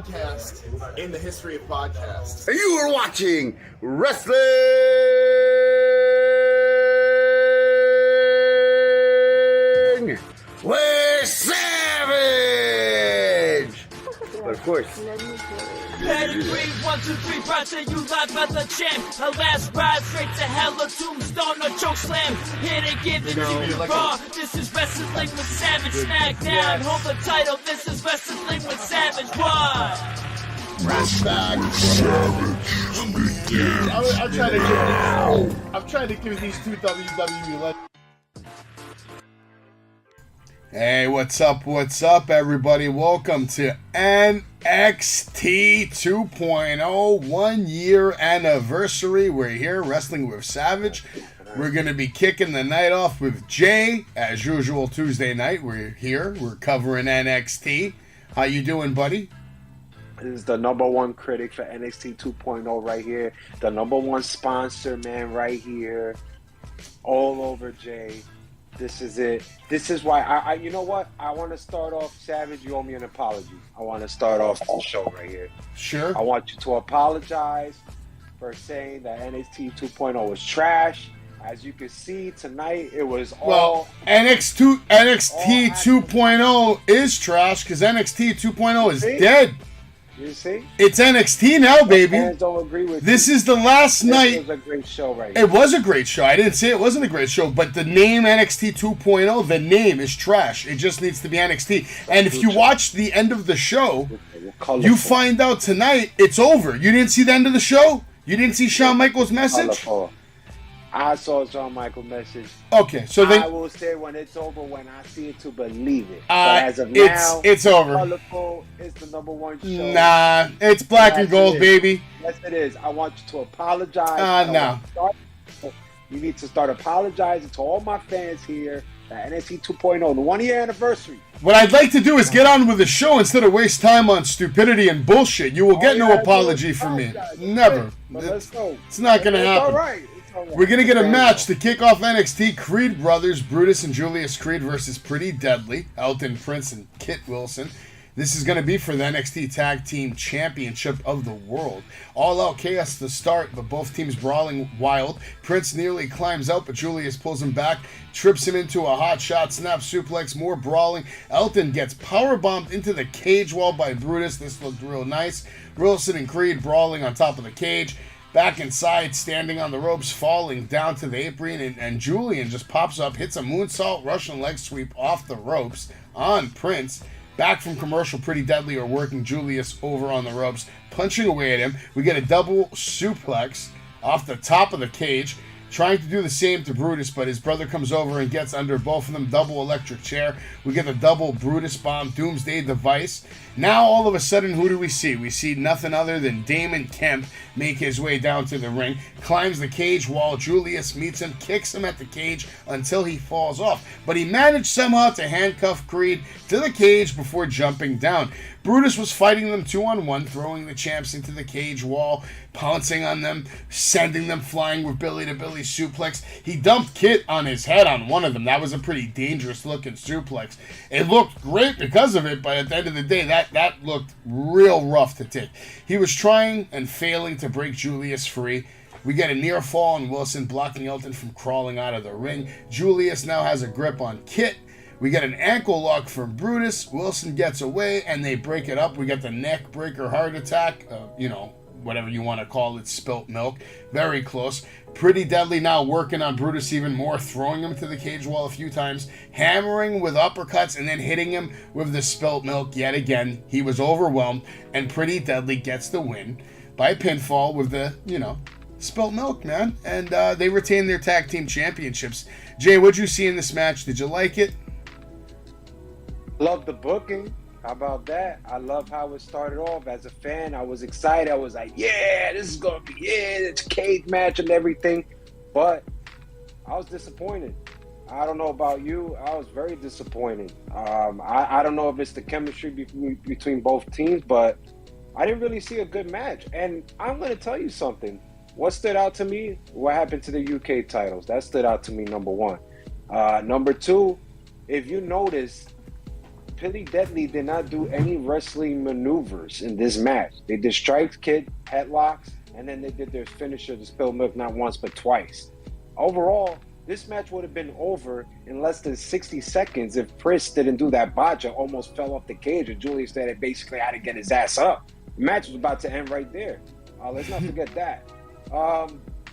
podcast in the history of podcasts. You are watching Wrestling with Savage! But of course, Pedigree, 1, 2, 3, brought to you live by the champ. A last ride straight to hell, a tombstone, a choke slam. Here to give it to you raw. This is Wrestling with Savage. Smackdown, hold the title. This is Wrestling with Savage. What? I'm trying to give these two WWE legends. Hey, what's up, everybody? Welcome to NXT 2.0 1-year anniversary. We're here, Wrestling with Savage. We're going to be kicking the night off with Jay. As usual, Tuesday night, we're here. We're covering NXT. How you doing, buddy? This is the #1 critic for NXT 2.0 right here. The #1 sponsor, man, right here. All over Jay. This is it. This is why I you know what? I want to start off, Savage, you owe me an apology. I want to start off the show right here. Sure. I want you to apologize for saying that NXT 2.0 was trash. As you can see tonight, it was all... NXT 2.0 is trash because NXT 2.0 is dead. You see? It's NXT now, baby. Fans don't agree with this you. is the last night. This was a great show right here. It was a great show. I didn't say it wasn't a great show, but the name NXT 2.0, the name is trash. It just needs to be NXT. And if you watch the end of the show, you find out tonight it's over. You didn't see the end of the show? You didn't see Shawn Michaels' message? I saw Shawn Michaels' message. Okay, so then I will say when it's over, when I see it to believe it. But as of now, it's over. Colorful is the #1 show. Nah, it's black and gold, baby. Yes, it is. I want you to apologize. No. You need to start apologizing to all my fans here at NXT 2.0, the 1-year anniversary. What I'd like to do is get on with the show instead of waste time on stupidity and bullshit. You will get no apology from me. Never. Let's go. It's not going to happen. All right. We're going to get a match to kick off NXT. Creed brothers, Brutus and Julius Creed versus Pretty Deadly, Elton Prince and Kit Wilson. This is going to be for the NXT Tag Team Championship of the World. All out chaos to start, but both teams brawling wild. Prince nearly climbs out, but Julius pulls him back, trips him into a hot shot, snap suplex, more brawling. Elton gets powerbombed into the cage wall by Brutus. This looked real nice. Wilson and Creed brawling on top of the cage. Back inside, standing on the ropes, falling down to the apron, and Julian just pops up, hits a moonsault, Russian leg sweep off the ropes on Prince. Back from commercial, Pretty Deadly are working Julius over on the ropes, punching away at him. We get a double suplex off the top of the cage, trying to do the same to Brutus, but his brother comes over and gets under both of them. Double electric chair. We get the double Brutus bomb, Doomsday device. Now, all of a sudden, who do we see? We see nothing other than Damon Kemp make his way down to the ring, climbs the cage wall. Julius meets him, kicks him at the cage until he falls off. But he managed somehow to handcuff Creed to the cage before jumping down. Brutus was fighting them 2-on-1, throwing the champs into the cage wall, pouncing on them, sending them flying with belly-to-belly suplex. He dumped Kit on his head on one of them. That was a pretty dangerous-looking suplex. It looked great because of it, but at the end of the day, that looked real rough to take. He was trying and failing to break Julius free. We get a near fall on Wilson, blocking Elton from crawling out of the ring. Julius now has a grip on Kit. We get an ankle lock from Brutus. Wilson gets away, and they break it up. We get the neck breaker heart attack. Whatever you want to call it, spilt milk. Very close. Pretty Deadly now working on Brutus even more, throwing him to the cage wall a few times, hammering with uppercuts, and then hitting him with the spilt milk yet again. He was overwhelmed, and Pretty Deadly gets the win by pinfall with the, spilt milk, man. And they retain their tag team championships. Jay, what'd you see in this match? Did you like it? Love the booking. How about that? I love how it started off. As a fan, I was excited. I was like, yeah, this is going to be it. It's a cage match and everything. But I was disappointed. I don't know about you. I was very disappointed. I don't know if it's the chemistry between both teams, but I didn't really see a good match. And I'm going to tell you something. What stood out to me? What happened to the UK titles? That stood out to me, #1. #2, if you notice, Pretty Deadly did not do any wrestling maneuvers in this match. They did strikes, kick, headlocks, and then they did their finisher, the spill milk, not once but twice. Overall, this match would have been over in less than 60 seconds if Pris didn't do that botcha, almost fell off the cage, and Julius said it basically had to get his ass up. The match was about to end right there. Let's not forget that.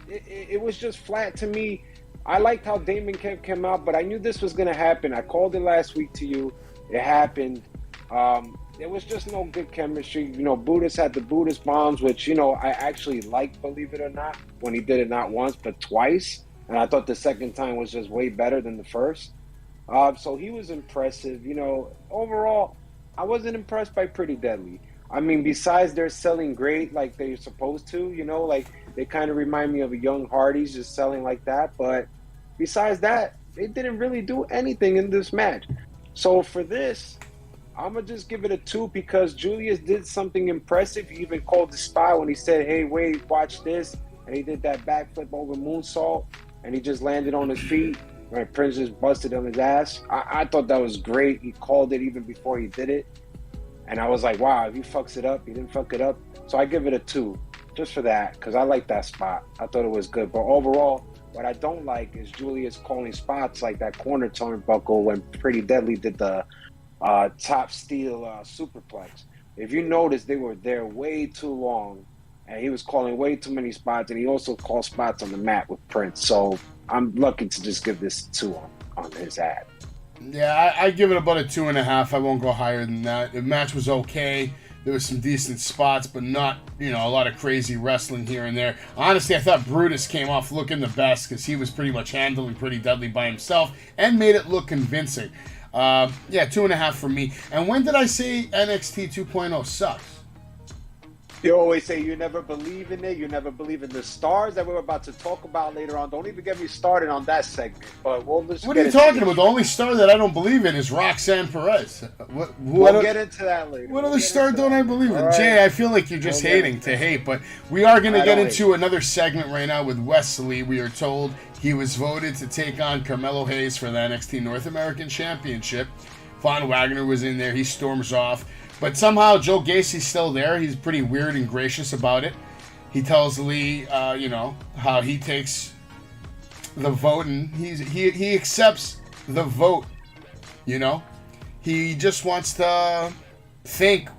It was just flat to me. I liked how Damon came out, but I knew this was going to happen. I called it last week to you. It happened. There was just no good chemistry. You know, Buddhist had the Buddhist bombs, which, you know, I actually liked, believe it or not, when he did it not once, but twice. And I thought the second time was just way better than the first. So he was impressive. You know, overall, I wasn't impressed by Pretty Deadly. I mean, besides they're selling great like they're supposed to, you know, like they kind of remind me of a Young Hardys just selling like that. But besides that, they didn't really do anything in this match. So for this, I'm going to just give it a 2 because Julius did something impressive. He even called the spot when he said, hey, wait, watch this. And he did that backflip over moonsault, and he just landed on his feet. Right, Prince just busted on his ass. I thought that was great. He called it even before he did it. And I was like, wow, if he fucks it up, he didn't fuck it up. So I give it a 2 just for that because I like that spot. I thought it was good. But overall, what I don't like is Julius calling spots like that corner turnbuckle when Pretty Deadly did the top steel superplex. If you notice, they were there way too long, and he was calling way too many spots, and he also called spots on the mat with Prince. So I'm lucky to just give this 2 on his ad. Yeah, I give it about a 2.5. I won't go higher than that. The match was okay. There was some decent spots, but not, you know, a lot of crazy wrestling here and there. Honestly, I thought Brutus came off looking the best because he was pretty much handling Pretty Deadly by himself and made it look convincing. Yeah, 2.5 for me. And when did I say NXT 2.0 sucks? You always say you never believe in it. You never believe in the stars that we're about to talk about later on. Don't even get me started on that segment. But we'll just what are you talking about? The only star that I don't believe in is Roxanne Perez. We'll get into that later. What other star don't I believe in? Right. Jay, I feel like you're just hating to hate. But we are going to get into another segment right now with Wesley. We are told he was voted to take on Carmelo Hayes for the NXT North American Championship. Von Wagner was in there. He storms off. But somehow Joe Gacy's still there. He's pretty weird and gracious about it. He tells Lee, you know, how he takes the vote and he accepts the vote. You know, he just wants to thank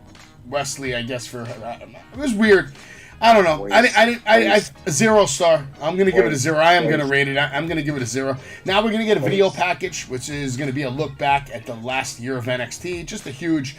Wesley, I guess, for I don't know. It was weird. I don't know. I 0 star. I'm gonna give it a 0. I am gonna rate it. I'm gonna give it a 0. Now we're gonna get a video package, which is gonna be a look back at the last year of NXT. Just a huge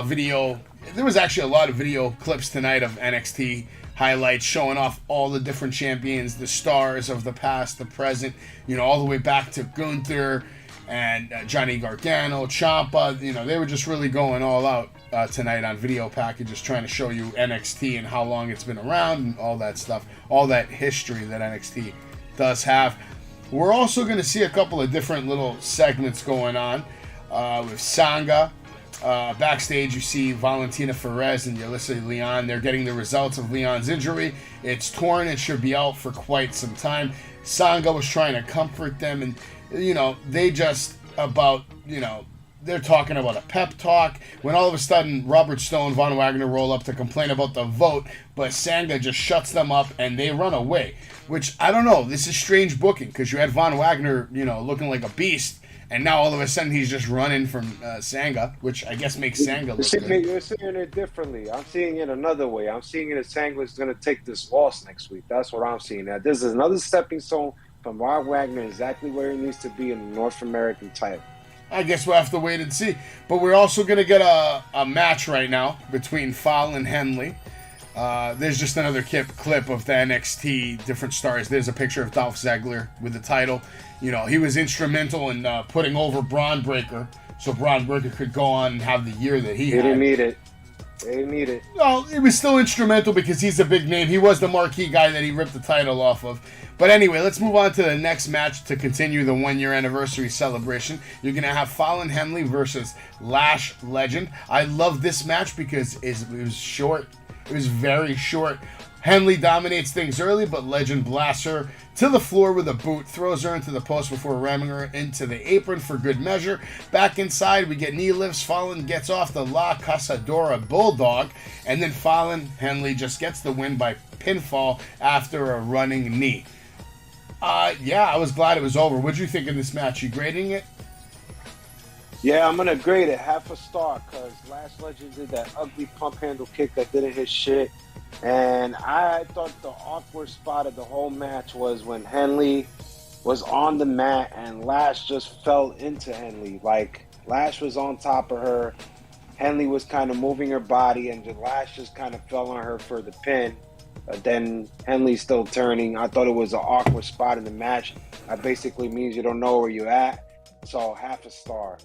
video. There was actually a lot of video clips tonight of NXT highlights showing off all the different champions, the stars of the past, the present. You know, all the way back to Gunther and Johnny Gargano, Ciampa. You know, they were just really going all out tonight on video packages, trying to show you NXT and how long it's been around and all that stuff, all that history that NXT does have. We're also going to see a couple of different little segments going on with Sanga. Backstage, you see Valentina Perez and Yulisa Leon. They're getting the results of Leon's injury. It's torn and should be out for quite some time. Sanga was trying to comfort them, and, you know, they just about, you know, they're talking about a pep talk when all of a sudden Robert Stone, Von Wagner roll up to complain about the vote, but Sanga just shuts them up and they run away, which I don't know. This is strange booking because you had Von Wagner, you know, looking like a beast, and now all of a sudden he's just running from Sanga, which I guess makes Sanga look good. You're seeing it differently. I'm seeing it another way. I'm seeing it as Sanga is going to take this loss next week. That's what I'm seeing. Now, this is another stepping stone from Von Wagner, exactly where he needs to be in the North American title. I guess we'll have to wait and see. But we're also going to get a match right now between Fowle and Henley. There's just another clip of the NXT different stars. There's a picture of Dolph Ziggler with the title. You know, he was instrumental in putting over Braun Breaker, so Braun Breaker could go on and have the year that he had. They didn't need it. They didn't need it. Well, it was still instrumental because he's a big name. He was the marquee guy that he ripped the title off of. But anyway, let's move on to the next match to continue the 1-year anniversary celebration. You're going to have Fowle and Henley versus Lash Legend. I love this match because it was short. It was very short. Henley dominates things early, but Legend blasts her to the floor with a boot, throws her into the post before ramming her into the apron for good measure. Back inside, we get knee lifts. Fallon gets off the La Casadora Bulldog, and then Henley just gets the win by pinfall after a running knee. Yeah, I was glad it was over. What'd you think of this match? You grading it? Yeah, I'm gonna grade it half a star because Lash Legend did that ugly pump handle kick that didn't hit shit. And I thought the awkward spot of the whole match was when Henley was on the mat and Lash just fell into Henley. Like, Lash was on top of her. Henley was kind of moving her body, and Lash just kind of fell on her for the pin. But then Henley's still turning. I thought it was an awkward spot in the match. That basically means you don't know where you're at. So, half a star.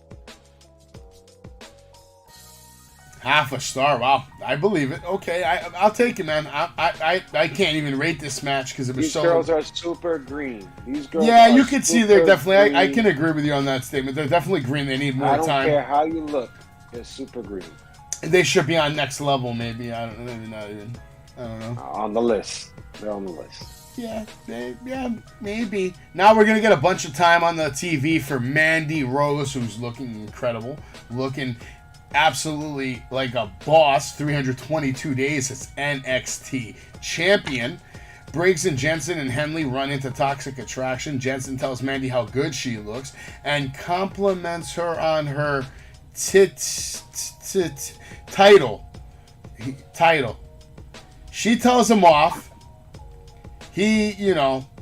Half a star. Wow, I believe it. Okay, I'll take it, man. I can't even rate this match because it was These girls are super green. These girls. Yeah, are you can see they're definitely. green. I can agree with you on that statement. They're definitely green. They need more time. I don't care how you look. They're super green. They should be on next level, maybe. I don't know. On the list. They're on the list. Yeah, maybe. Now we're gonna get a bunch of time on the TV for Mandy Rose, who's looking incredible, looking absolutely like a boss. 322 days as NXT champion. Briggs and Jensen and Henley run into Toxic Attraction. Jensen tells Mandy how good she looks and compliments her on her title. She tells him off. He,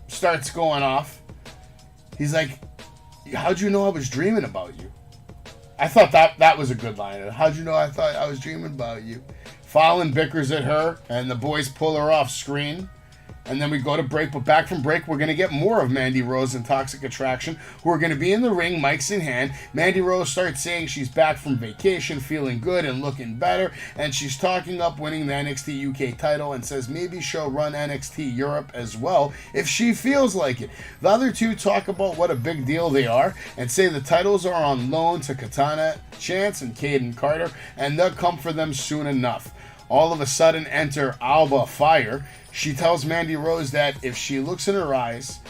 starts going off. He's like, how'd you know I was dreaming about you? I thought that was a good line. How'd you know I thought I was dreaming about you? Fallon bickers at her, and the boys pull her off screen. And then we go to break, but back from break, we're going to get more of Mandy Rose and Toxic Attraction, who are going to be in the ring, mics in hand. Mandy Rose starts saying she's back from vacation, feeling good and looking better, and she's talking up winning the NXT UK title and says maybe she'll run NXT Europe as well if she feels like it. The other two talk about what a big deal they are and say the titles are on loan to Katana Chance and Caden Carter, and they'll come for them soon enough. All of a sudden, enter Alba Fire. She tells Mandy Rose that if she looks in her eyes,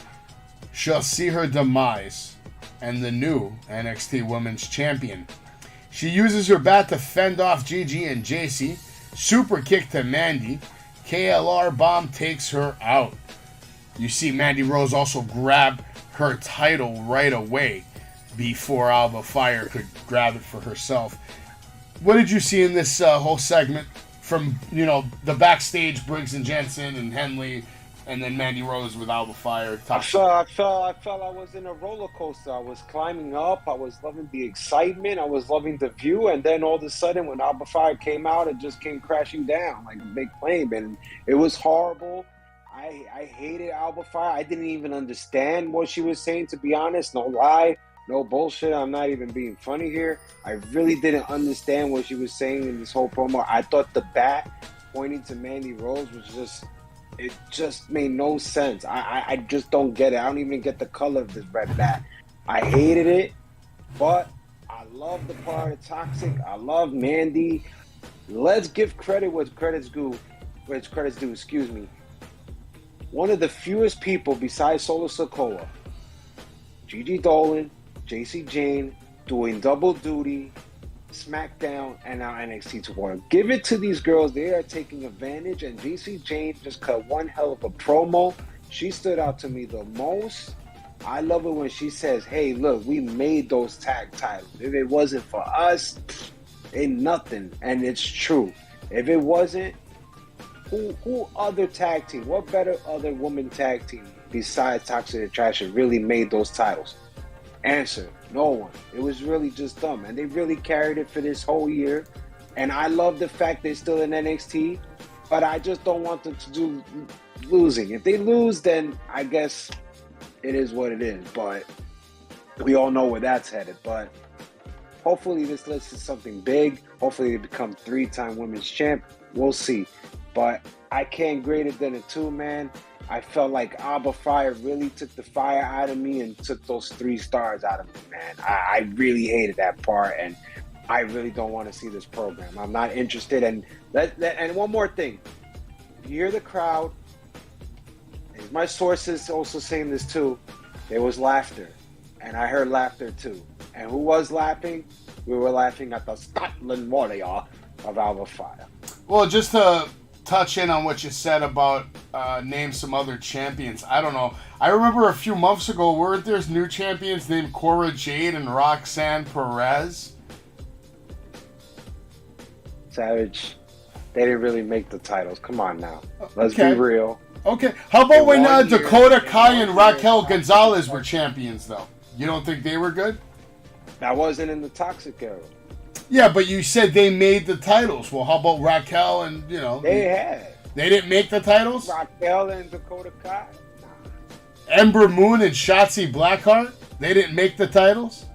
she'll see her demise and the new NXT Women's Champion. She uses her bat to fend off Gigi and JC. Super kick to Mandy. KLR bomb takes her out. You see Mandy Rose also grab her title right away before Alba Fire could grab it for herself. What did you see in this whole segment? From, the backstage, Briggs and Jensen and Henley, and then Mandy Rose with Alba Fire. I felt I was in a roller coaster. I was climbing up. I was loving the excitement. I was loving the view. And then all of a sudden, when Alba Fire came out, it just came crashing down like a big plane. And it was horrible. I hated Alba Fire. I didn't even understand what she was saying, to be honest. No lie. No bullshit. I'm not even being funny here. I really didn't understand what she was saying in this whole promo. I thought the bat pointing to Mandy Rose was it just made no sense. I just don't get it. I don't even get the color of this red bat. I hated it, but I love the part of Toxic. I love Mandy. Let's give credit where credit's due. Excuse me. One of the fewest people besides Solo Sikoa, Gigi Dolan, JC Jane, doing double duty, Smackdown, and now NXT 2.0. Give it to these girls. They are taking advantage, and JC Jane just cut one hell of a promo. She stood out to me the most. I love it when she says, hey, look, we made those tag titles. If it wasn't for us, ain't nothing. And it's true. If it wasn't, who other tag team, what better other woman tag team besides Toxic Attraction really made those titles? Answer, no one. It was really just them, and they really carried it for this whole year. And I love the fact they're still in NXT, but I just don't want them to do losing. If they lose, then I guess it is what it is, but we all know where that's headed. But hopefully this leads to something big. Hopefully they become 3-time women's champ. We'll see. But I can't grade it than a 2, man. I felt like Alba Fire really took the fire out of me and took those 3 stars out of me, man. I really hated that part, and I really don't want to see this program. I'm not interested. And one more thing. you hear the crowd. And my sources also saying this too. There was laughter, and I heard laughter too. And who was laughing? We were laughing at the Scotland Warrior of Alba Fire. Well, just to touch in on what you said about name some other champions. I don't know. I remember a few months ago, weren't there new champions named Cora Jade and Roxanne Perez? Savage, they didn't really make the titles. Come on now. Let's be real. Okay. How about when In 1 year, Dakota in Kai 1 and Raquel year, Gonzalez were champions, though? You don't think they were good? That wasn't in the Toxic era. Yeah, but you said they made the titles. Well, how about Raquel and, They didn't make the titles? Raquel and Dakota Kai. Ember Moon and Shotzi Blackheart? They didn't make the titles?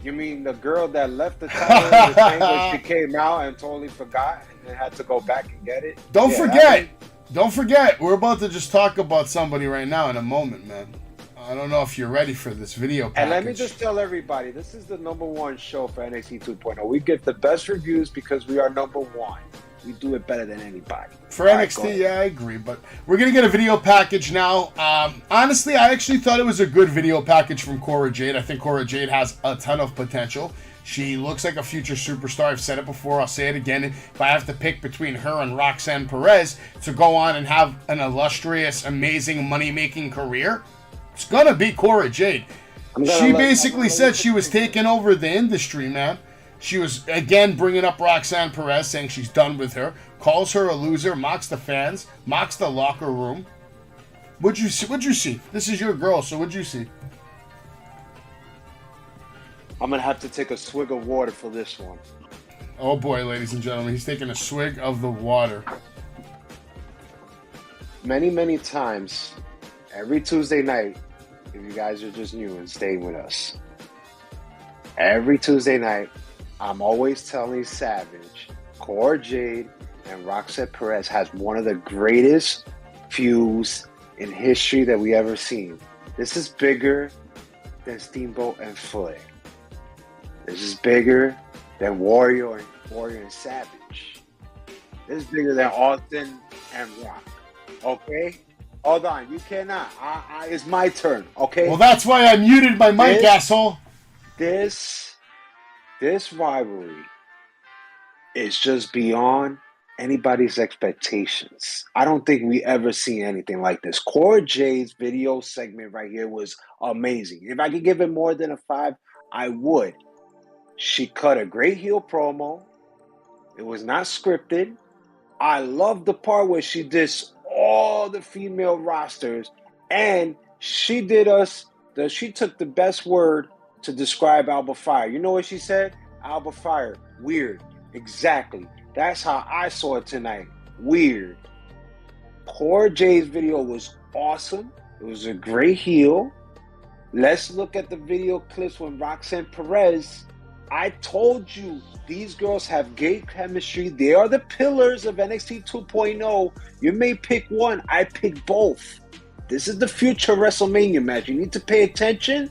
You mean the girl that left the title in the thing when she came out and totally forgot and then had to go back and get it? Don't forget. We're about to just talk about somebody right now in a moment, man. I don't know if you're ready for this video package. And let me just tell everybody, this is the #1 show for NXT 2.0. We get the best reviews because we are #1. We do it better than anybody. For NXT, yeah, I agree. But we're going to get a video package now. Honestly, I actually thought it was a good video package from Cora Jade. I think Cora Jade has a ton of potential. She looks like a future superstar. I've said it before. I'll say it again. If I have to pick between her and Roxanne Perez to go on and have an illustrious, amazing, money-making career, it's going to be Cora Jade. She basically said she was taking over the industry, man. She was, again, bringing up Roxanne Perez, saying she's done with her, calls her a loser, mocks the fans, mocks the locker room. What'd you see? This is your girl, so what'd you see? I'm going to have to take a swig of water for this one. Oh boy, ladies and gentlemen, he's taking a swig of the water. Many, many times, every Tuesday night, if you guys are just new and staying with us, every Tuesday night, I'm always telling Savage, Cora Jade and Roxanne Perez has one of the greatest feuds in history that we ever seen. This is bigger than Steamboat and Flair. This is bigger than Warrior and Savage. This is bigger than Austin and Rock. Okay? Hold on, you cannot. It's my turn, okay? Well, that's why I muted my mic, asshole. This rivalry is just beyond anybody's expectations. I don't think we ever seen anything like this. Cora Jade's video segment right here was amazing. If I could give it more than a 5, I would. She cut a great heel promo. It was not scripted. I love the part where she did all the female rosters, and she took the best word to describe Alba Fire. You know what she said? Alba Fire. Weird. Exactly. That's how I saw it tonight. Weird. Cora Jade's video was awesome. It was a great heel. Let's look at the video clips when Roxanne Perez. I told you, these girls have great chemistry. They are the pillars of NXT 2.0. You may pick one. I pick both. This is the future WrestleMania match. You need to pay attention.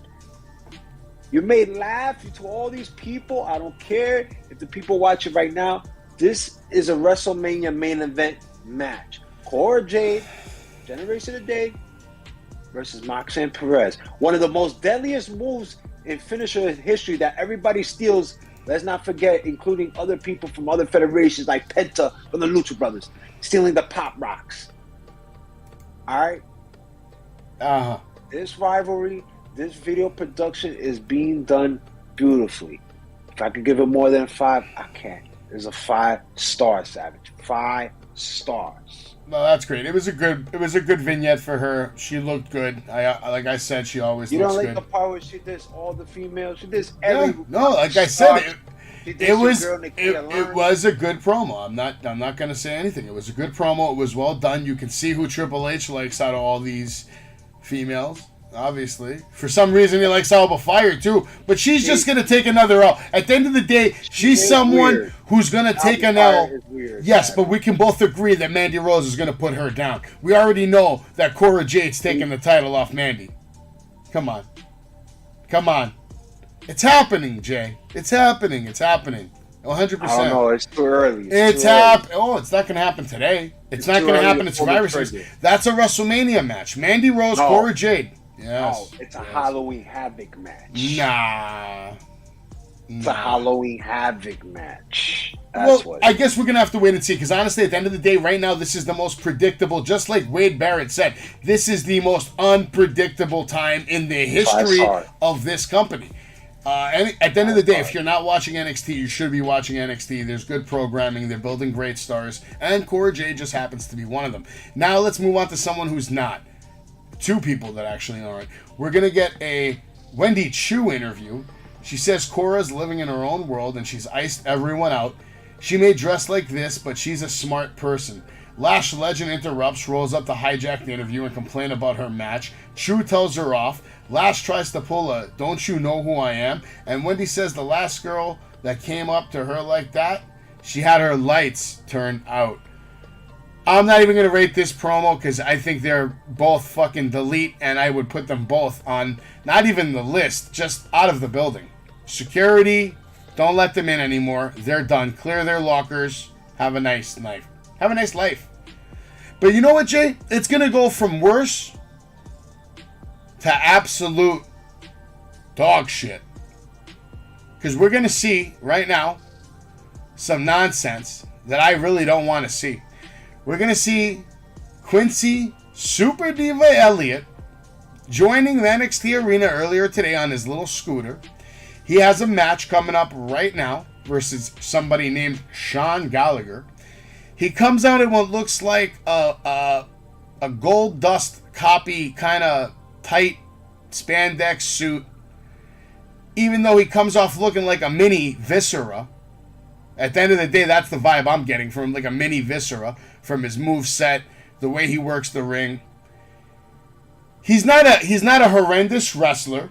You may laugh to all these people. I don't care if the people watching right now. This is a WrestleMania main event match. Cora Jade, Generation of the Day, versus Roxanne Perez. One of the most deadliest moves in finisher history that everybody steals. Let's not forget, including other people from other federations like Penta from the Lucha Brothers, stealing the pop rocks. All right? This rivalry, this video production is being done beautifully. If I could give it more than a 5, I can. It's a 5-star, Savage. 5 stars. No, that's great. It was a good vignette for her. She looked good. Like I said, she always looks good. You don't like the part where she does all the females? She does every... No, like I said, it was a good promo. I'm not gonna say anything. It was a good promo. It was well done. You can see who Triple H likes out of all these females. Obviously, for some reason he likes Alba Fire too, but she's just gonna take another L. At the end of the day, she's someone who's gonna take an L. Yes, but we can both agree that Mandy Rose is gonna put her down. We already know that Cora Jade's taking the title off Mandy. Come on, it's happening, Jay. It's happening. 100%. I don't know. It's too early. It's not going to happen today. It's not going to happen at Survivor Series. That's a WrestleMania match. Mandy Rose, Cora Jade. Yes. No, it's a Halloween Havoc match. Nah. It's a Halloween Havoc match. I guess we're going to have to wait and see, because honestly, at the end of the day, right now, this is the most predictable, just like Wade Barrett said, this is the most unpredictable time in the history of this company. And at the end of the day, if you're not watching NXT, you should be watching NXT. There's good programming. They're building great stars. And Cora Jade just happens to be one of them. Now let's move on to someone who's not. Two people that actually aren't. We're going to get a Wendy Chu interview. She says Cora's living in her own world and she's iced everyone out. She may dress like this, but she's a smart person. Lash legend interrupts, rolls up to hijack the interview and complain about her match. Chu tells her off. Lash tries to pull a "don't you know who I am?" And Wendy says the last girl that came up to her like that, she had her lights turned out. I'm not even going to rate this promo because I think they're both fucking delete, and I would put them both on not even the list, just out of the building. Security, don't let them in anymore. They're done. Clear their lockers. Have a nice night. Have a nice life. But you know what, Jay? It's going to go from worse to absolute dog shit. Because we're going to see right now some nonsense that I really don't want to see. We're going to see Quincy Super Diva Elliott joining the NXT arena earlier today on his little scooter. He has a match coming up right now versus somebody named Sean Gallagher. He comes out in what looks like a gold dust copy kind of tight spandex suit, even though he comes off looking like a mini Viscera. At the end of the day, that's the vibe I'm getting from him, like a mini Viscera, from his moveset, the way he works the ring. He's not a horrendous wrestler,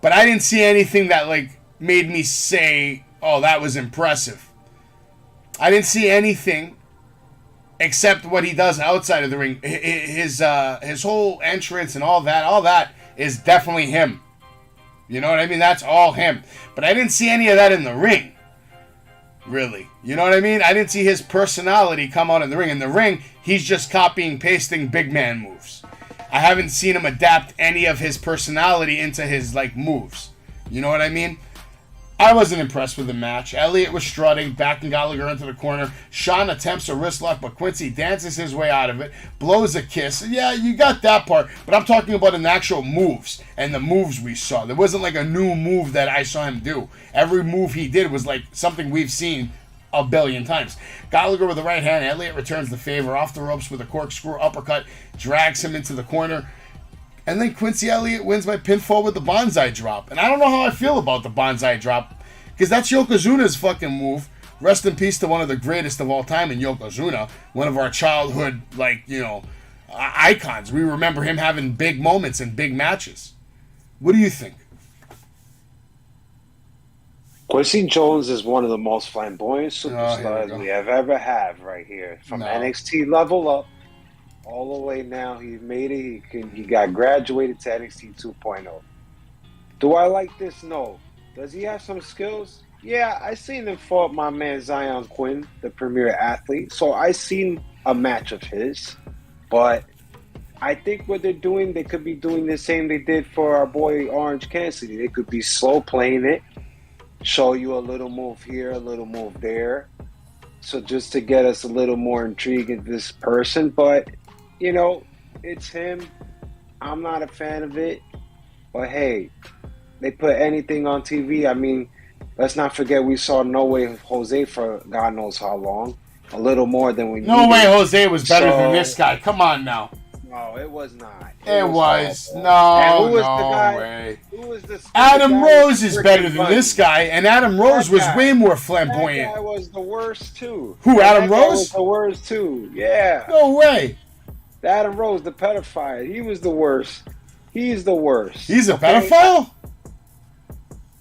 but I didn't see anything that like made me say, "Oh, that was impressive." I didn't see anything except what he does outside of the ring. His whole entrance and all that is definitely him. You know what I mean? That's all him. But I didn't see any of that in the ring. Really. You know what I mean? I didn't see his personality come out in the ring. In the ring, he's just copying, pasting big man moves. I haven't seen him adapt any of his personality into his, like, moves. You know what I mean? I wasn't impressed with the match. Elliott was strutting, backing Gallagher into the corner. Sean attempts a wrist lock, but Quincy dances his way out of it, blows a kiss. Yeah, you got that part, but I'm talking about in the actual moves and the moves we saw. There wasn't like a new move that I saw him do. Every move he did was like something we've seen a billion times. Gallagher with the right hand. Elliott returns the favor off the ropes with a corkscrew uppercut, drags him into the corner. And then Quincy Elliott wins by pinfall with the bonsai drop. And I don't know how I feel about the bonsai drop, because that's Yokozuna's fucking move. Rest in peace to one of the greatest of all time in Yokozuna. One of our childhood, icons. We remember him having big moments and big matches. What do you think? Quincy Jones is one of the most flamboyant superstars we have ever had right here. From NXT level up, all the way now, he made it. He got graduated to NXT 2.0. Do I like this? No. Does he have some skills? Yeah, I seen him fought my man Zion Quinn, the premier athlete. So I seen a match of his. But I think what they're doing, they could be doing the same they did for our boy Orange Cassidy. They could be slow playing it, show you a little move here, a little move there. So just to get us a little more intrigued in this person. But you know, it's him. I'm not a fan of it. But hey, they put anything on TV. I mean, let's not forget we saw No Way Jose for God knows how long. A little more than we No Way Jose was better than this guy. Come on now. No, it was not. It was. Awful. No, who was no the guy? way. Who was the Adam guy Rose is better than this guy, and Adam Rose was way more flamboyant. That guy was the worst, too. Who, Adam That guy Rose? was the worst, too. Yeah. No way. Adam Rose, the pedophile. He was the worst. He's the worst. He's a pedophile?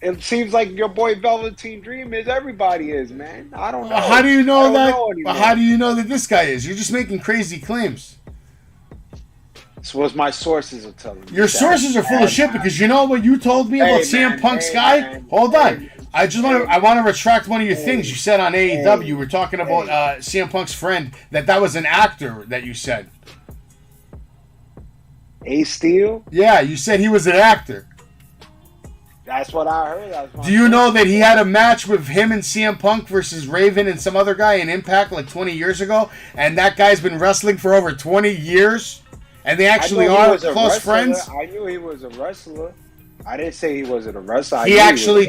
It seems like your boy Velveteen Dream is. Everybody is, man. I don't know. How do you know that? Know How do you know that this guy is? You're just making crazy claims. This was my sources are telling me. Your sources are full of shit, because you know what you told me about CM Punk's guy? Hold on. I want to retract one of your things you said on AEW. You were talking about CM Punk's friend, that was an actor that you said. Ace Steel? Yeah, you said he was an actor. That's what I heard. Do you know that he had a match with him and CM Punk versus Raven and some other guy in Impact like 20 years ago? And that guy's been wrestling for over 20 years? And they actually are close friends? I knew he was a wrestler. I didn't say he wasn't a wrestler. He actually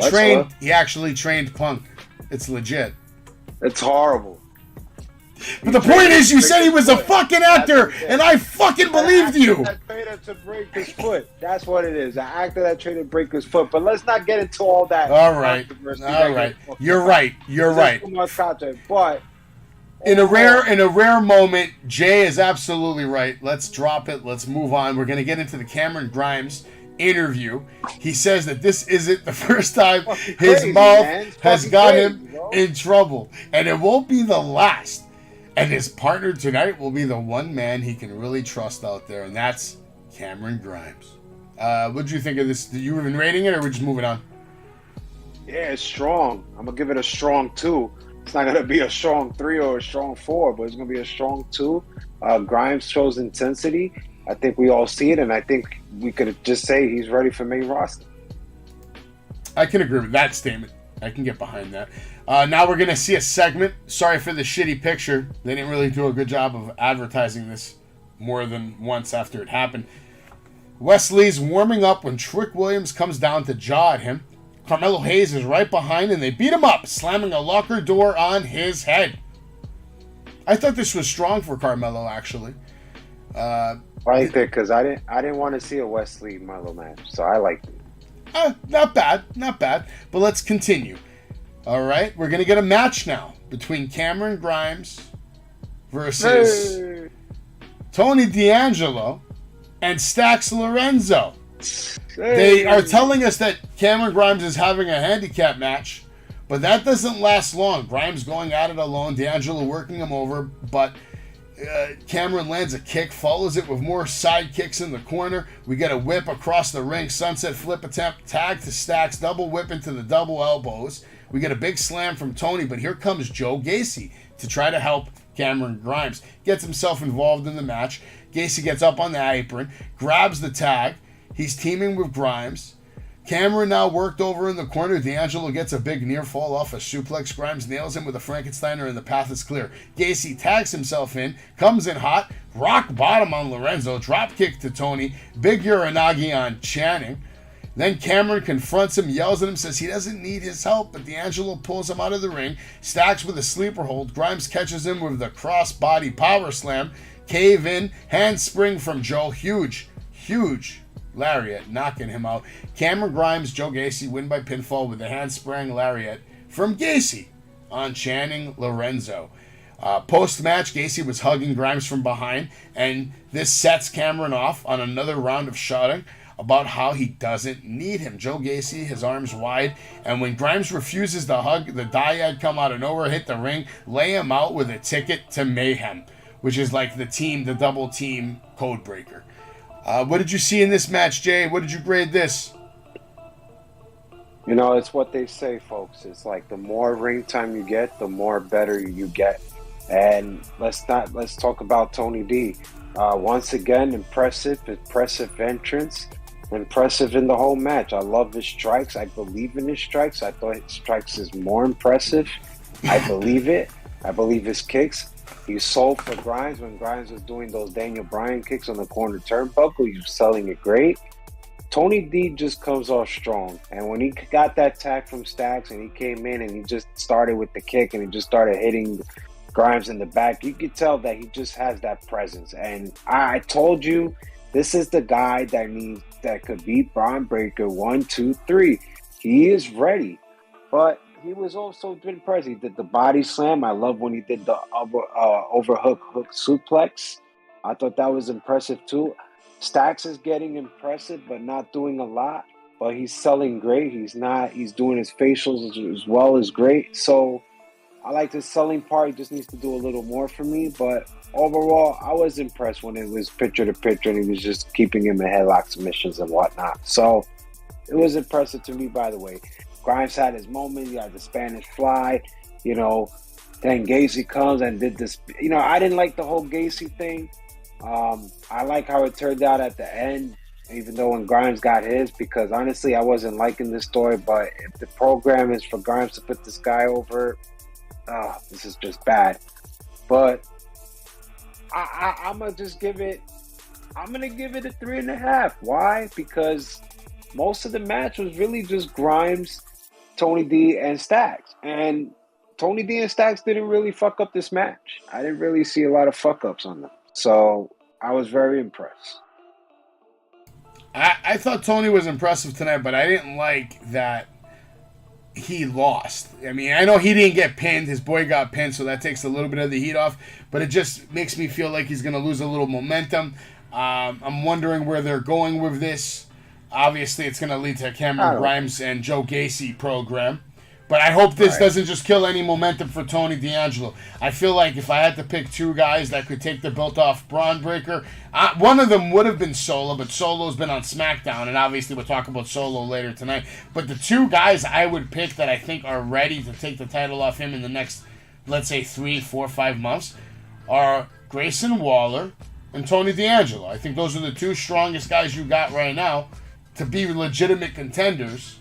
trained Punk. It's legit. It's horrible. But the point is, you said he was a fucking actor, and I fucking believed you. That trained to break his foot. That's what it is. An actor that trained to break his foot. But let's not get into all that. All right. You're right. Too much content. But in a rare moment, Jay is absolutely right. Let's drop it. Let's move on. We're gonna get into the Cameron Grimes interview. He says that this isn't the first time his mouth has got him in trouble, and it won't be the last. And his partner tonight will be the one man he can really trust out there, and that's Cameron Grimes. What did you think of this? Did you even rating it, or we're just moving on? Yeah, it's strong. I'm going to give it a strong 2. It's not going to be a strong 3 or a strong 4, but it's going to be a strong 2. Grimes shows intensity. I think we all see it, and I think we could just say he's ready for main roster. I can agree with that statement. I can get behind that. Now we're going to see a segment. Sorry for the shitty picture. They didn't really do a good job of advertising this more than once after it happened. Wesley's warming up when Trick Williams comes down to jaw at him. Carmelo Hayes is right behind and they beat him up, slamming a locker door on his head. I thought this was strong for Carmelo, actually. I liked it because I didn't want to see a Wesley Melo match, so I liked it. Not bad. But let's continue. All right, we're going to get a match now between Cameron Grimes versus Tony D'Angelo and Stax Lorenzo. They are telling us that Cameron Grimes is having a handicap match, but that doesn't last long. Grimes going at it alone, D'Angelo working him over, but Cameron lands a kick, follows it with more side kicks in the corner. We get a whip across the ring, sunset flip attempt, tag to Stax, double whip into the double elbows. We get a big slam from Tony, but here comes Joe Gacy to try to help Cameron Grimes. Gets himself involved in the match. Gacy gets up on the apron, grabs the tag. He's teaming with Grimes. Cameron now worked over in the corner. D'Angelo gets a big near fall off a suplex. Grimes nails him with a Frankensteiner and the path is clear. Gacy tags himself in, comes in hot, rock bottom on Lorenzo, drop kick to Tony, big Uranagi on Channing. Then Cameron confronts him, yells at him, says he doesn't need his help, but D'Angelo pulls him out of the ring, stacks with a sleeper hold. Grimes catches him with the cross-body power slam, cave in, handspring from Joe, huge lariat, knocking him out. Cameron Grimes, Joe Gacy win by pinfall with the handspring lariat from Gacy on Channing Lorenzo. Post-match, Gacy was hugging Grimes from behind, and this sets Cameron off on another round of shouting about how he doesn't need him. Joe Gacy, his arms wide, and when Grimes refuses to hug, the dyad come out of nowhere, hit the ring, lay him out with a ticket to mayhem, which is like the double team code breaker. What did you see in this match, Jay? What did you grade this? You know, it's what they say, folks. It's like the more ring time you get, the more better you get. And let's talk about Tony D. Once again, impressive entrance. Impressive in the whole match. I love his strikes. I believe in his strikes. I thought his strikes is more impressive. I believe it. I believe his kicks. He sold for Grimes when Grimes was doing those Daniel Bryan kicks on the corner turnbuckle. He was selling it great. Tony D just comes off strong. And when he got that tag from Stax and he came in and he just started with the kick and he just started hitting Grimes in the back, you could tell that he just has that presence. And I told you, this is the guy that could beat Braun Breaker 1, 2, 3. He is ready. But he was also impressive. He did the body slam. I love when he did the overhook hook suplex. I thought that was impressive too. Stax is getting impressive, but not doing a lot. But he's selling great. He's doing his facials as well as great. So I like the selling part. He just needs to do a little more for me. But overall, I was impressed when it was picture to picture and he was just keeping him in headlock submissions and whatnot. So it was impressive to me, by the way. Grimes had his moment. You had the Spanish Fly, you know. Then Gacy comes and did this. You know, I didn't like the whole Gacy thing. I like how it turned out at the end, even though when Grimes got his, because honestly, I wasn't liking this story. But if the program is for Grimes to put this guy over, this is just bad. But I'm gonna just give it. I'm gonna give it a 3.5. Why? Because most of the match was really just Grimes, Tony D, and Stax, and Tony D and Stax didn't really fuck up this match. I didn't really see a lot of fuck ups on them. So I was very impressed. I thought Tony was impressive tonight, but I didn't like that he lost. I mean, I know he didn't get pinned. His boy got pinned, so that takes a little bit of the heat off. But it just makes me feel like he's going to lose a little momentum. I'm wondering where they're going with this. Obviously, it's going to lead to a Cameron Grimes and Joe Gacy program. But I hope this doesn't just kill any momentum for Tony D'Angelo. I feel like if I had to pick two guys that could take the belt off Braun Breaker, one of them would have been Solo, but Solo's been on Smackdown, and obviously we'll talk about Solo later tonight. But the two guys I would pick that I think are ready to take the title off him in the next, let's say, 3, 4, 5 months are Grayson Waller and Tony D'Angelo. I think those are the two strongest guys you got right now to be legitimate contenders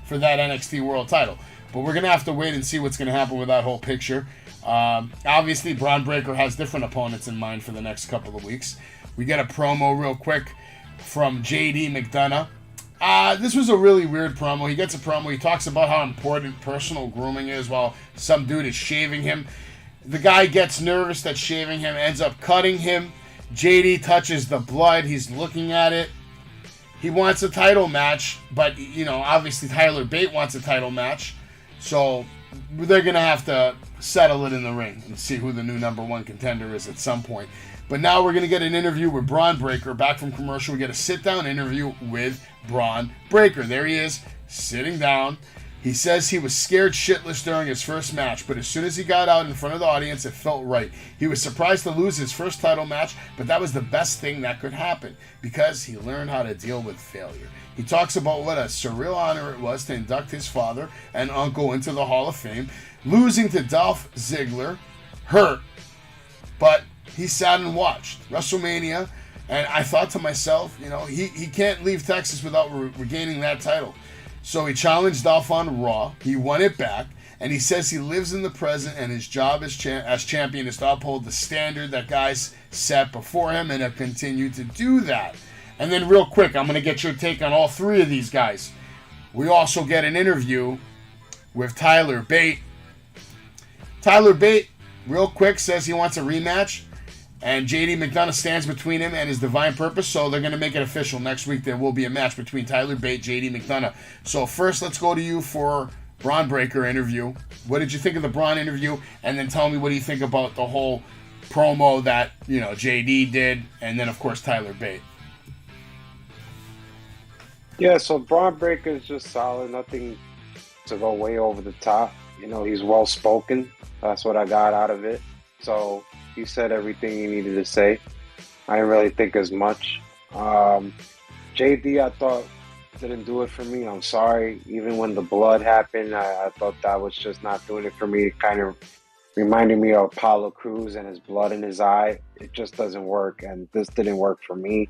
for that NXT World title. But we're going to have to wait and see what's going to happen with that whole picture. Obviously, Braun Breaker has different opponents in mind for the next couple of weeks. We get a promo real quick from JD McDonough. This was a really weird promo. He gets a promo. He talks about how important personal grooming is while some dude is shaving him. The guy gets nervous that shaving him, ends up cutting him. JD touches the blood. He's looking at it. He wants a title match, but, you know, obviously Tyler Bate wants a title match. So they're going to have to settle it in the ring and see who the new number one contender is at some point. But now we're going to get an interview with Braun Breaker. Back from commercial, we get a sit-down interview with Braun Breaker. There he is, sitting down. He says he was scared shitless during his first match, but as soon as he got out in front of the audience, it felt right. He was surprised to lose his first title match, but that was the best thing that could happen because he learned how to deal with failure. He talks about what a surreal honor it was to induct his father and uncle into the Hall of Fame, losing to Dolph Ziggler, hurt, but he sat and watched WrestleMania, and I thought to myself, you know, he can't leave Texas without regaining that title. So he challenged Dolph on Raw, he won it back, and he says he lives in the present and his job as champion is to uphold the standard that guys set before him and have continued to do that. And then real quick, I'm going to get your take on all three of these guys. We also get an interview with Tyler Bate. Tyler Bate, real quick, says he wants a rematch. And JD McDonough stands between him and his divine purpose. So they're going to make it official. Next week there will be a match between Tyler Bate, JD McDonough. So first, let's go to you for Braun Breaker interview. What did you think of the Braun interview? And then tell me what do you think about the whole promo that, you know, JD did. And then, of course, Tyler Bate. Yeah, so Braun Breaker is just solid. Nothing to go way over the top. You know, he's well-spoken. That's what I got out of it. So he said everything he needed to say. I didn't really think as much. JD, I thought, didn't do it for me. I'm sorry. Even when the blood happened, I thought that was just not doing it for me. It kind of reminded me of Apollo Crews and his blood in his eye. It just doesn't work, and this didn't work for me.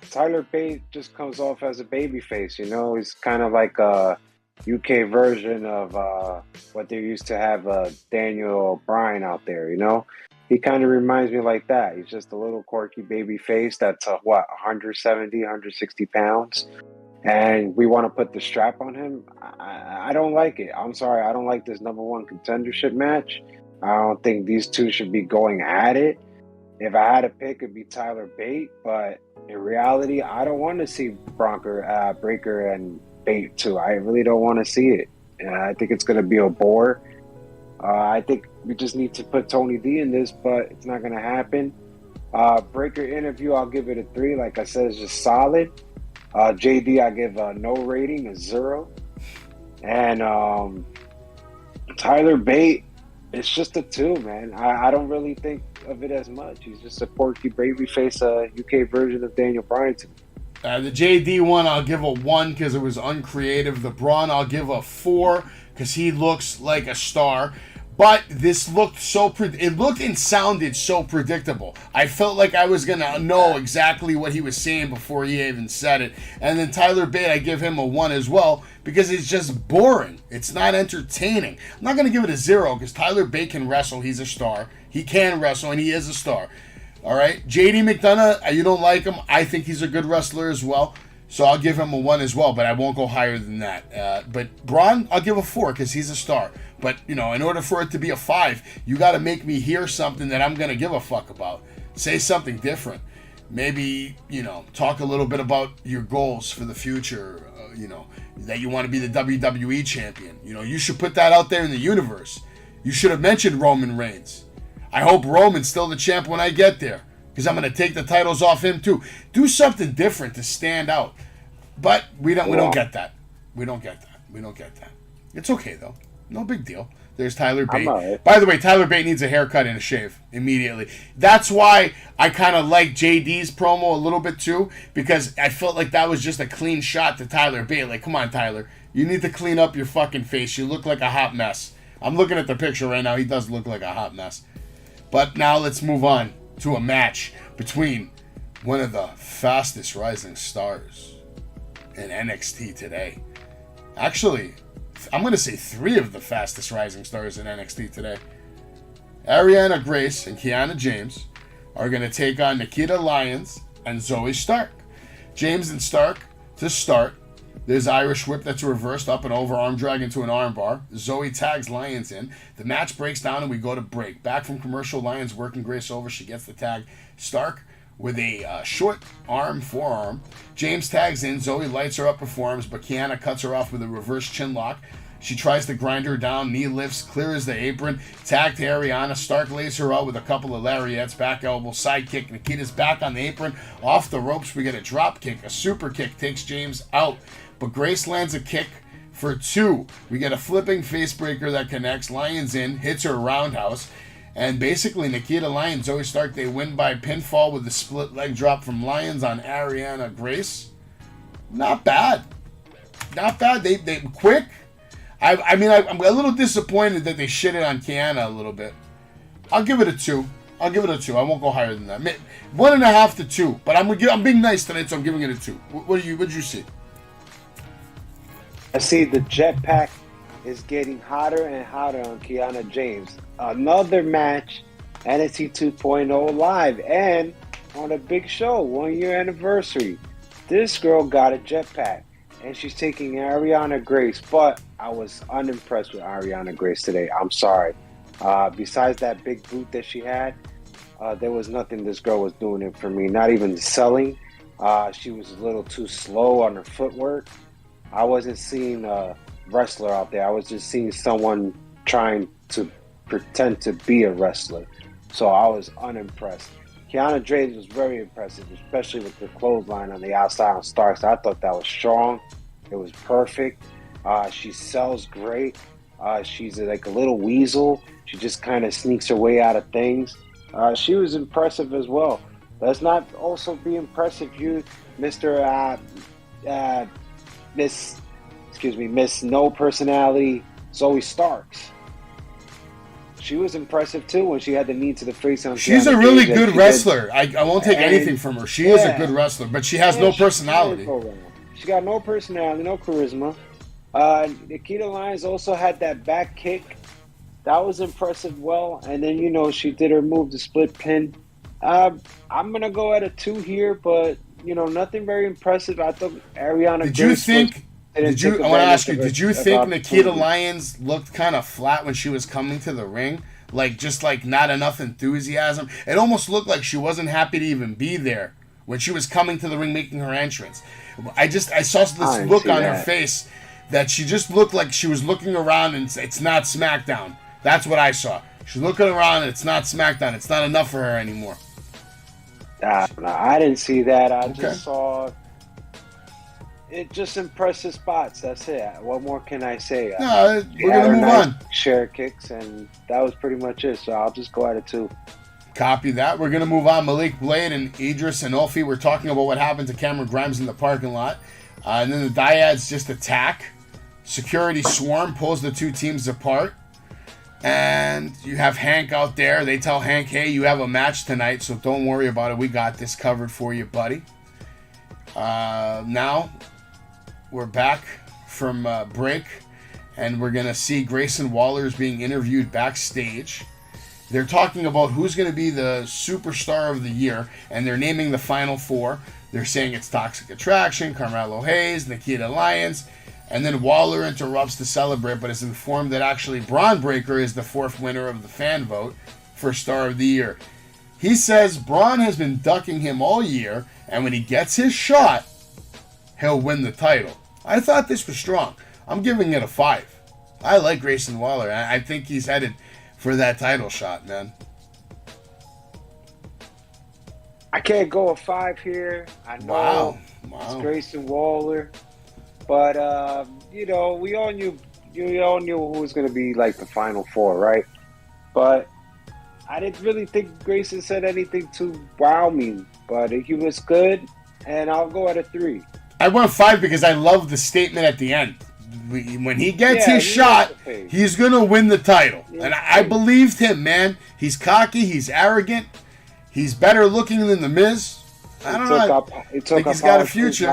Tyler Bate just comes off as a babyface, you know? He's kind of like a UK version of what they used to have Daniel Bryan out there, you know? He kind of reminds me like that. He's just a little quirky babyface that's, 170, 160 pounds. And we want to put the strap on him. I don't like it. I'm sorry. I don't like this number one contendership match. I don't think these two should be going at it. If I had to pick, it'd be Tyler Bate. But in reality, I don't want to see Breaker and Bate too. I really don't want to see it. I think it's going to be a bore. I think we just need to put Tony D in this, but it's not going to happen. Breaker interview, I'll give it a 3. Like I said, it's just solid. JD, I give no rating, a 0. And Tyler Bate, it's just a 2, man. I don't really think of it as much. He's just a quirky babyface, UK version of Daniel Bryan to me. The JD one, I'll give a 1 because it was uncreative. The Braun, I'll give a 4 because he looks like a star. But this looked it looked and sounded so predictable. I felt like I was going to know exactly what he was saying before he even said it. And then Tyler Bate, I give him a 1 as well because it's just boring. It's not entertaining. I'm not going to give it a 0 because Tyler Bate can wrestle. He's a star. He can wrestle, and he is a star. All right? JD McDonough, you don't like him. I think he's a good wrestler as well. So I'll give him a 1 as well, but I won't go higher than that. But Braun, I'll give a 4 because he's a star. But, in order for it to be a 5, you got to make me hear something that I'm going to give a fuck about. Say something different. Maybe, talk a little bit about your goals for the future, that you want to be the WWE champion. You should put that out there in the universe. You should have mentioned Roman Reigns. I hope Roman's still the champ when I get there because I'm going to take the titles off him too. Do something different to stand out. But we don't get that. We don't get that. It's okay, though. No big deal. There's Tyler Bate. Right. By the way, Tyler Bate needs a haircut and a shave immediately. That's why I kind of like JD's promo a little bit too, because I felt like that was just a clean shot to Tyler Bate. Like, come on, Tyler. You need to clean up your fucking face. You look like a hot mess. I'm looking at the picture right now. He does look like a hot mess. But now let's move on to a match between one of the fastest rising stars in NXT today. Actually, I'm going to say 3 of the fastest rising stars in NXT today. Ariana Grace and Kiana James are going to take on Nikita Lyons and Zoe Stark. James and Stark to start. There's Irish whip that's reversed up and over, arm drag into an armbar. Zoe tags Lyons in. The match breaks down and we go to break. Back from commercial, Lyons working Grace over. She gets the tag. Stark with a short arm forearm. James tags in. Zoe lights her up with forearms, but Kiana cuts her off with a reverse chin lock. She tries to grind her down. Knee lifts, clears the apron. Tag to Ariana. Stark lays her out with a couple of lariats. Back elbow, side kick. Nikita's back on the apron. Off the ropes, we get a drop kick. A super kick takes James out. But Grace lands a kick for 2. We get a flipping face breaker that connects. Lyons in, hits her roundhouse. And basically, Nikita Lyons, Zoe Stark, they win by pinfall with a split leg drop from Lyons on Ariana Grace. Not bad. Not bad. They quick. I mean, I'm a little disappointed that they shitted on Kiana a little bit. I'll give it a 2. I won't go higher than that. 1.5 to 2. But I'm being nice tonight, so I'm giving it a 2. What did you see? I see the jetpack is getting hotter and hotter on Kiana James. Another match, NXT 2.0 live, and on a big show, 1-year anniversary. This girl got a jetpack, and she's taking Ariana Grace, but I was unimpressed with Ariana Grace today. I'm sorry. Besides that big boot that she had, there was nothing this girl was doing it for me. Not even selling. She was a little too slow on her footwork. I wasn't seeing a wrestler out there. I was just seeing someone trying to pretend to be a wrestler. So I was unimpressed. Kiana James was very impressive, especially with the clothesline on the outside on Starks. I thought that was strong. It was perfect. She sells great. She's like a little weasel. She just kind of sneaks her way out of things. She was impressive as well. Let's not also be impressive, you, Mr. Miss No Personality, Zoe Starks. She was impressive too when she had the knee to the face on. She's a really good wrestler. I won't take anything from her. She is a good wrestler, but she has no personality. She got no personality, no charisma. Nikita Lyons also had that back kick. That was impressive. Well, and then she did her move, the split pin. I'm gonna go at a 2 here, but nothing very impressive. I thought Ariana. I want to ask you, did you think Nikita Lyons looked kind of flat when she was coming to the ring? Just not enough enthusiasm? It almost looked like she wasn't happy to even be there when she was coming to the ring making her entrance. I saw this look on her face that she just looked like she was looking around and it's not Smackdown. That's what I saw. She's looking around and it's not Smackdown. It's not enough for her anymore. No, I didn't see that. I just saw it. Just impressive spots. That's it. What more can I say? No, we're gonna move on. Share kicks, and that was pretty much it. So I'll just go at it 2. Copy that. We're going to move on. Malik Blade and Idris and Ulfi were talking about what happened to Cameron Grimes in the parking lot. And then the Dyads just attack. Security swarm pulls the two teams apart. And you have Hank out there. They tell Hank, hey, you have a match tonight, so don't worry about it. We got this covered for you, buddy. Now, we're back from break. And we're going to see Grayson Waller is being interviewed backstage. They're talking about who's going to be the superstar of the year, and they're naming the final four. They're saying it's Toxic Attraction, Carmelo Hayes, Nikita Lyons, and then Waller interrupts to celebrate, but is informed that actually Braun Breaker is the fourth winner of the fan vote for Star of the Year. He says Braun has been ducking him all year, and when he gets his shot, he'll win the title. I thought this was strong. I'm giving it a 5. I like Grayson Waller. I think he's headed for that title shot, man. I can't go a 5 here. I know Wow. it's Grayson Waller, but we all knew who was going to be like the final four, right? But I didn't really think Grayson said anything to wow me, but he was good, and I'll go at a 3. I went 5 because I love the statement at the end. When he gets his shot, he's going to win the title. And I believed him, man. He's cocky. He's arrogant. He's better looking than The Miz. I don't know. I think he's got a future.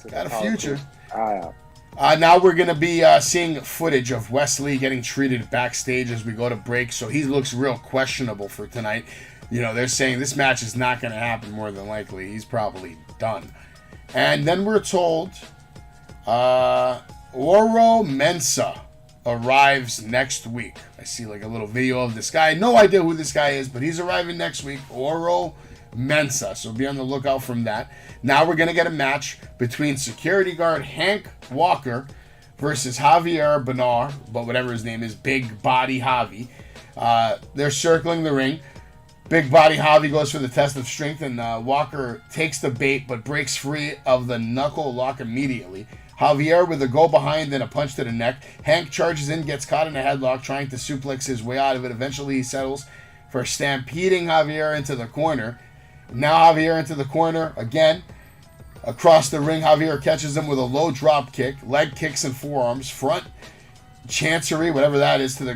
Got a future. Now we're going to be seeing footage of Wesley getting treated backstage as we go to break. So he looks real questionable for tonight. You know, they're saying this match is not going to happen more than likely. He's probably done. And then we're told Oro Mensah arrives next week. I see like a little video of this guy. No idea who this guy is, but he's arriving next week. Oro Mensah. So be on the lookout from that. Now we're going to get a match between security guard Hank Walker versus Javier Banar, but whatever his name is, Big Body Javi. They're circling the ring. Big Body Javi goes for the test of strength, and Walker takes the bait but breaks free of the knuckle lock immediately. Javier with a go behind and a punch to the neck. Hank charges in, gets caught in a headlock, trying to suplex his way out of it. Eventually he settles for stampeding Javier into the corner. Now Javier into the corner again. Across the ring, Javier catches him with a low drop kick, leg kicks and forearms, front chancery, whatever that is, to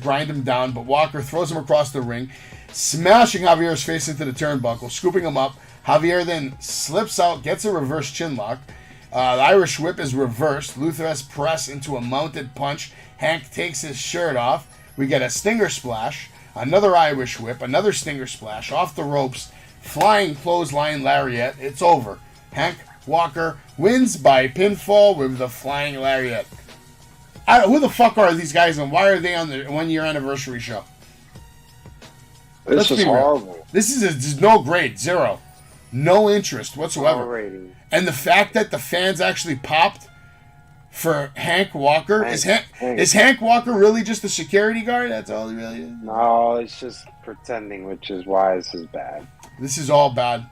grind him down. But Walker throws him across the ring, smashing Javier's face into the turnbuckle, scooping him up. Javier then slips out, gets a reverse chin lock. The Irish whip is reversed. Luther's press into a mounted punch. Hank takes his shirt off. We get a stinger splash, another Irish whip, another stinger splash, off the ropes, flying clothesline lariat. It's over. Hank Walker wins by pinfall with the flying lariat. Who the fuck are these guys, and why are they on the 1-year anniversary show? This is horrible. This is no grade, 0. No interest whatsoever. And the fact that the fans actually popped for Hank Walker. Is Hank Walker really just a security guard? That's all he really is? No, it's just pretending, which is why this is bad. This is all bad.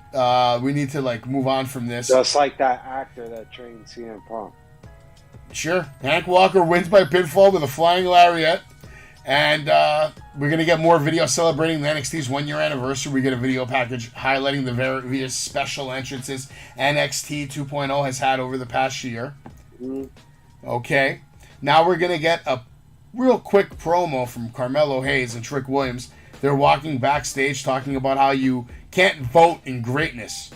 We need to move on from this. Just like that actor that trained CM Punk. Sure. Hank Walker wins by pinfall with a flying lariat. And we're going to get more video celebrating the NXT's 1-year anniversary. We get a video package highlighting the various special entrances NXT 2.0 has had over the past year. Okay. Now we're going to get a real quick promo from Carmelo Hayes and Trick Williams. They're walking backstage talking about how you can't vote in greatness.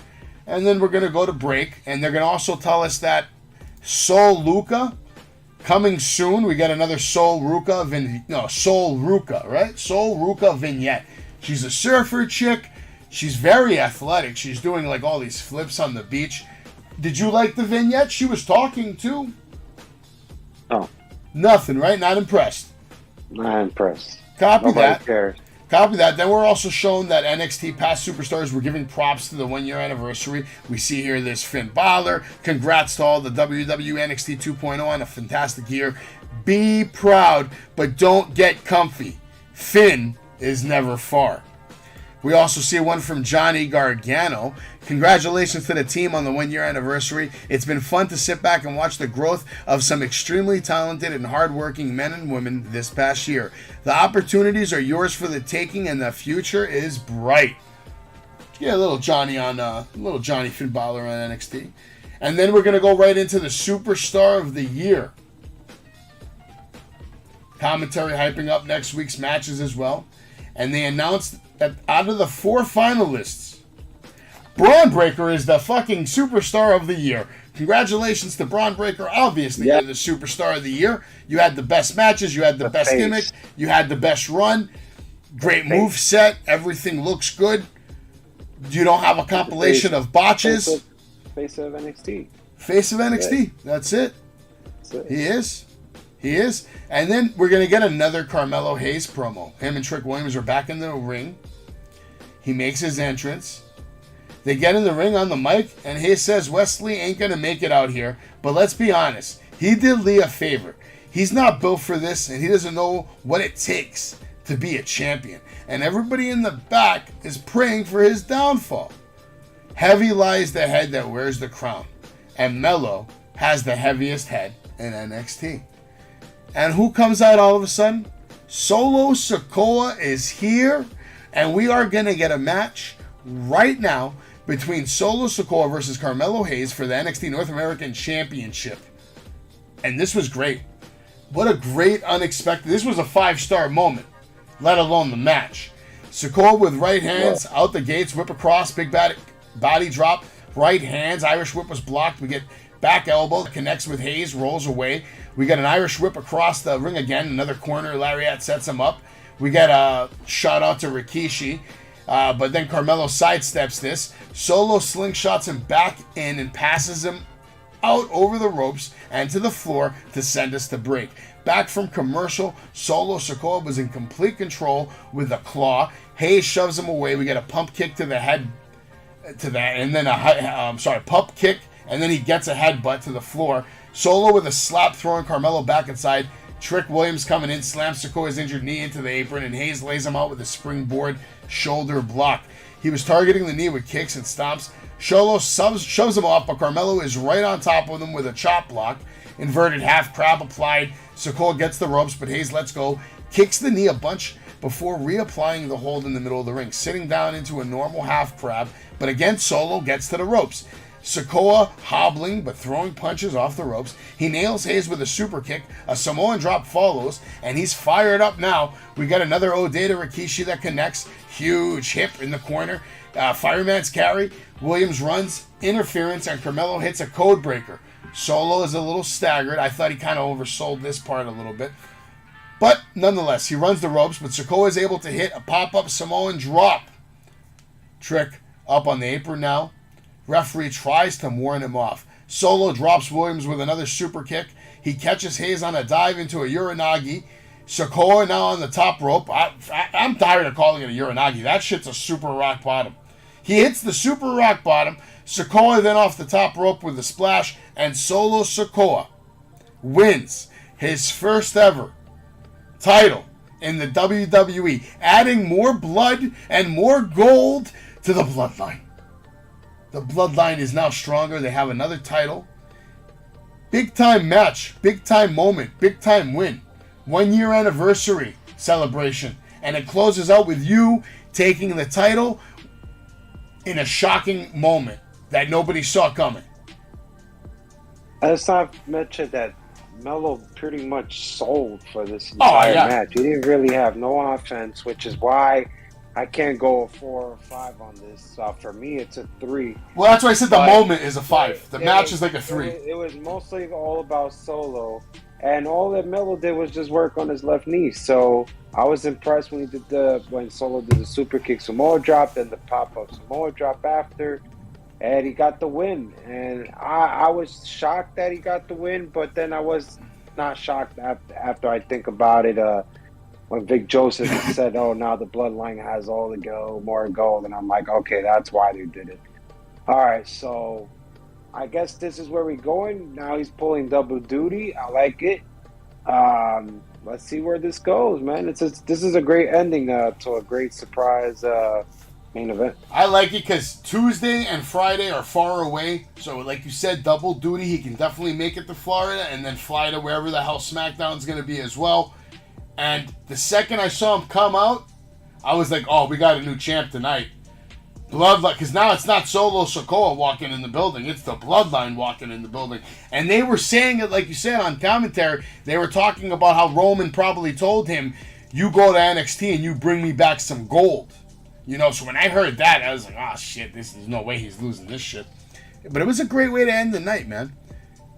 And then we're going to go to break. And they're going to also tell us that Sol Luca... coming soon, we got another Sol Ruca right? Sol Ruca vignette. She's a surfer chick. She's very athletic. She's doing all these flips on the beach. Did you like the vignette? She was talking too. Oh. Nothing, right? Not impressed. Not impressed. Nobody that. Cares. Copy that. Then we're also shown that NXT past superstars were giving props to the 1-year anniversary. We see here this Finn Balor. Congrats to all the WWE NXT 2.0 on a fantastic year. Be proud, but don't get comfy. Finn is never far. We also see one from Johnny Gargano. Congratulations to the team on the 1-year anniversary. It's been fun to sit back and watch the growth of some extremely talented and hardworking men and women this past year. The opportunities are yours for the taking, and the future is bright. Yeah, little Johnny Finn Balor on NXT. And then we're going to go right into the Superstar of the Year. Commentary hyping up next week's matches as well. And they announced that out of the 4 finalists, Braun Breaker is the fucking Superstar of the Year. Congratulations to Braun Breaker. Obviously, you're the Superstar of the Year. You had the best matches. You had the best gimmick. You had the best run. Great move set. Everything looks good. You don't have a compilation of botches. Face of NXT. Face of NXT. That's it. He is. He is. And then we're going to get another Carmelo Hayes promo. Him and Trick Williams are back in the ring. He makes his entrance. They get in the ring on the mic, and Hayes says Wesley ain't going to make it out here. But let's be honest. He did Lee a favor. He's not built for this, and he doesn't know what it takes to be a champion. And everybody in the back is praying for his downfall. Heavy lies the head that wears the crown. And Melo has the heaviest head in NXT. And who comes out all of a sudden? Solo Sikoa is here. And we are going to get a match right now between Solo Sikoa versus Carmelo Hayes for the NXT North American Championship. And this was great. What a great unexpected. This was a 5-star moment, let alone the match. Sikoa with right hands out the gates, whip across, big body drop, right hands. Irish whip was blocked. We get back elbow, connects with Hayes, rolls away. We get an Irish whip across the ring again. Another corner lariat sets him up. We get a shout out to Rikishi. But then Carmelo sidesteps this. Solo slingshots him back in and passes him out over the ropes and to the floor to send us to break. Back from commercial, Solo Sikoa was in complete control with a claw. Hayes shoves him away. We get a pump kick to the head, and then pump kick, and then he gets a headbutt to the floor. Solo with a slap throwing Carmelo back inside. Trick Williams coming in, slams Sikoa's injured knee into the apron, and Hayes lays him out with a springboard shoulder block. He was targeting the knee with kicks and stomps. Solo shoves him off, but Carmelo is right on top of him with a chop block. Inverted half crab applied. Sikoa gets the ropes, but Hayes lets go. Kicks the knee a bunch before reapplying the hold in the middle of the ring. Sitting down into a normal half crab, but again Solo gets to the ropes. Sikoa hobbling but throwing punches off the ropes. He nails Hayes with a super kick. A Samoan drop follows, and he's fired up now. We got another Ode to Rikishi that connects. Huge hip in the corner. Fireman's carry. Williams runs. Interference, and Carmelo hits a code breaker. Solo is a little staggered. I thought he kind of oversold this part a little bit. But nonetheless, he runs the ropes, but Sikoa is able to hit a pop-up Samoan drop. Trick up on the apron now. Referee tries to warn him off. Solo drops Williams with another super kick. He catches Hayes on a dive into a Uranagi. Sikoa now on the top rope. I'm tired of calling it a Uranagi. That shit's a super rock bottom. He hits the super rock bottom. Sikoa then off the top rope with a splash. And Solo Sikoa wins his first ever title in the WWE. Adding more blood and more gold to the bloodline. The bloodline is now stronger. They have another title. Big time match. Big time moment. Big time win. 1-year anniversary celebration. And it closes out with you taking the title in a shocking moment that nobody saw coming. Let's not mention that Melo pretty much sold for this entire match. He didn't really have no offense, which is why I can't go a 4 or 5 on this. For me, it's a 3. Well, that's why I said the moment is a 5. The match is like a 3. It was mostly all about Solo, and all that Melo did was just work on his left knee. So I was impressed when when Solo did the super kick Samoa drop, then the pop-up Samoa drop after, and he got the win. And I was shocked that he got the win, but then I was not shocked after I think about it. When Vic Joseph said, "Oh, now the bloodline has all the more gold," and I'm like, "Okay, that's why they did it." All right, so I guess this is where we're going. Now he's pulling double duty. I like it. Let's see where this goes, man. This is a great ending to a great surprise Main event. I like it because Tuesday and Friday are far away. So, like you said, double duty. He can definitely make it to Florida and then fly to wherever the hell Smackdown's going to be as well. And the second I saw him come out, I was like, oh, we got a new champ tonight. Bloodline, because now it's not Solo Sikoa walking in the building. It's the Bloodline walking in the building. And they were saying it, like you said, on commentary. They were talking about how Roman probably told him, you go to NXT and you bring me back some gold. You know, so when I heard that, I was like, oh, shit, there's no way he's losing this shit. But it was a great way to end the night, man.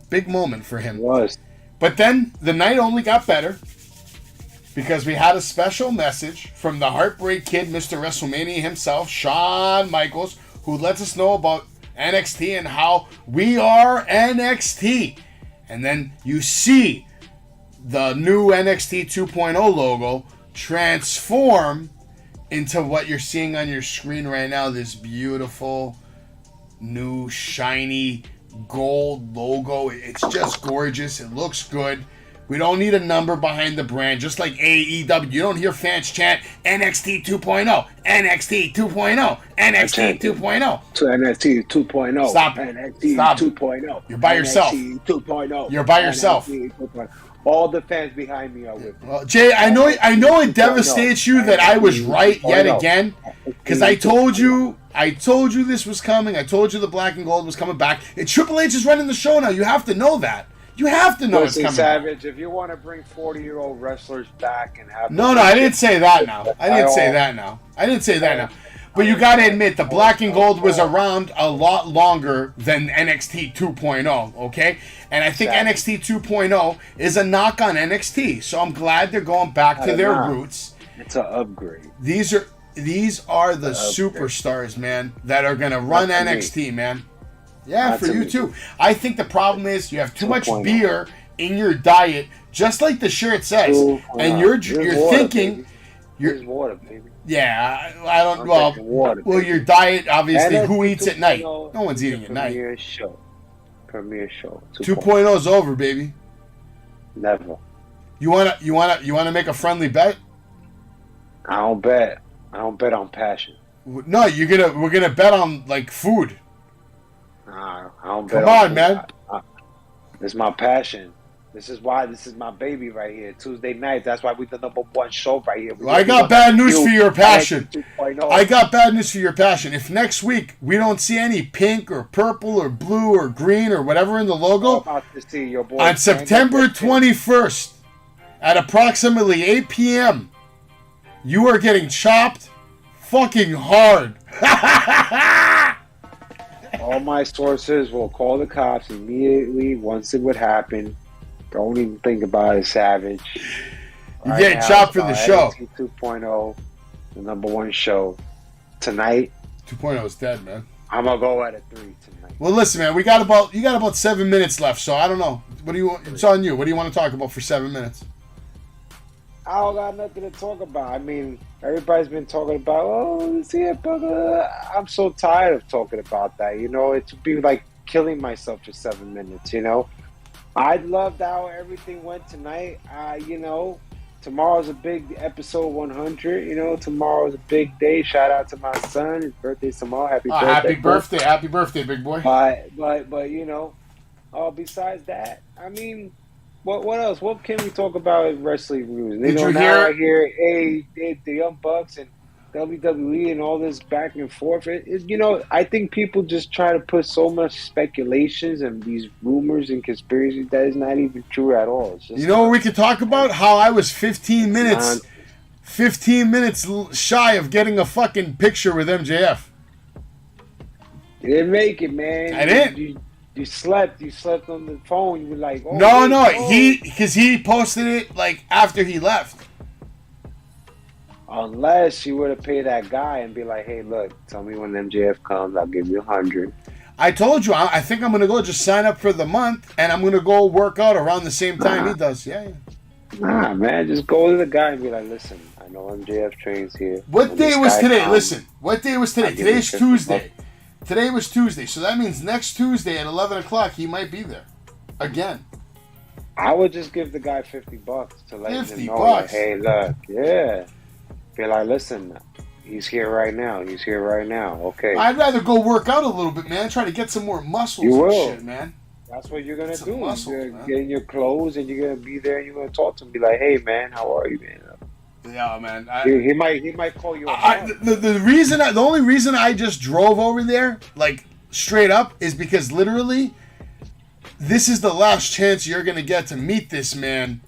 Big moment for him. It was. But then the night only got better because we had a special message from the Heartbreak Kid, Mr. WrestleMania himself, Shawn Michaels, who lets us know about NXT and how we are NXT. And then you see the new NXT 2.0 logo transform into what you're seeing on your screen right now, this beautiful, new, shiny, gold logo. It's just gorgeous. It looks good. We don't need a number behind the brand, just like AEW. You don't hear fans chant NXT 2.0, NXT 2.0, NXT 2.0. To NXT 2.0. Stop it. NXT Stop. 2.0. You're by yourself. NXT 2.0. You're by yourself. NXT 2.0. All the fans behind me are with me. Well, Jay, I know it devastates you that I was right yet again, because I told you this was coming. I told you the black and gold was coming back. And Triple H is running the show now. You have to know that. You have to know Listen, it's coming. Savage, if you want to bring 40-year-old wrestlers back and have... No, I didn't say that now. I didn't say that now. But you got to admit, the black and gold was around a lot longer than NXT 2.0, okay? And I think NXT 2.0 is a knock on NXT. So I'm glad they're going back to their roots. It's an upgrade. These are the superstars, man, that are going to run NXT, man. Yeah, for you too. I think the problem is you have too much beer in your diet, just like the shirt says, and you're thinking... Here's water, baby. Yeah, I don't... Well, your diet, obviously, who eats at night? No one's eating at night. Premier show. 2.0 is over, baby. Never. You wanna make a friendly bet? I don't bet on passion. No, we're gonna bet on like food. Nah, I don't bet. Come on, man. This is my passion. This is my baby right here. Tuesday nights. That's why we the number one show right here. I got bad news for your passion. I got bad news for your passion. If next week we don't see any pink or purple or blue or green or whatever in the logo, about to see your boy on September 21st at approximately 8 p.m., you are getting chopped fucking hard. All my sources will call the cops immediately once it would happen. Don't even think about it, Savage. You're getting chopped for the show. 2.0, the number one show. Tonight. 2.0 is dead, man. I'm going to go at a 3 tonight. Well, listen, man, you got about 7 minutes left, so I don't know. It's on you. What do you want to talk about for 7 minutes? I don't got nothing to talk about. I mean, everybody's been talking about, let's see it, but I'm so tired of talking about that. You know, it would be like killing myself for 7 minutes, you know? I loved how everything went tonight. You know, tomorrow's a big episode 100. You know, tomorrow's a big day. Shout out to my son. His birthday's tomorrow. Happy birthday. Happy birthday, big boy. But you know, besides that, I mean, what else? What can we talk about in wrestling news? Did you hear? I hear, the Young Bucks and WWE and all this back and forth. You know, I think people just try to put so much speculations and these rumors and conspiracies that is not even true at all. It's just, you know what we could talk about? How I was 15 minutes shy of getting a fucking picture with MJF. You didn't make it, man. I didn't. You slept on the phone. You were like, because he posted it like after he left. Unless you were to pay that guy and be like, hey, look, tell me when MJF comes, I'll give you 100. I told you, I think I'm going to go just sign up for the month, and I'm going to go work out around the same time he does. Yeah. Nah, man, just go to the guy and be like, listen, I know MJF trains here. What day was today? Listen, what day was today? Today's Tuesday. Today was Tuesday, so that means next Tuesday at 11 o'clock, he might be there. Again. I would just give the guy $50 to let him know, $50? like, hey, look, yeah. Be like, listen, He's here right now. He's here right now. Okay. I'd rather go work out a little bit, man. Try to get some more muscles You and will. shit, man. That's what you're gonna Some do. muscles, You're man. gonna get in your clothes and you're gonna be there and you're gonna talk to him. Be like, hey man, how are you, man? Yeah, man. He might call you. The only reason I just drove over there, like straight up, is because literally, this is the last chance you're gonna get to meet this man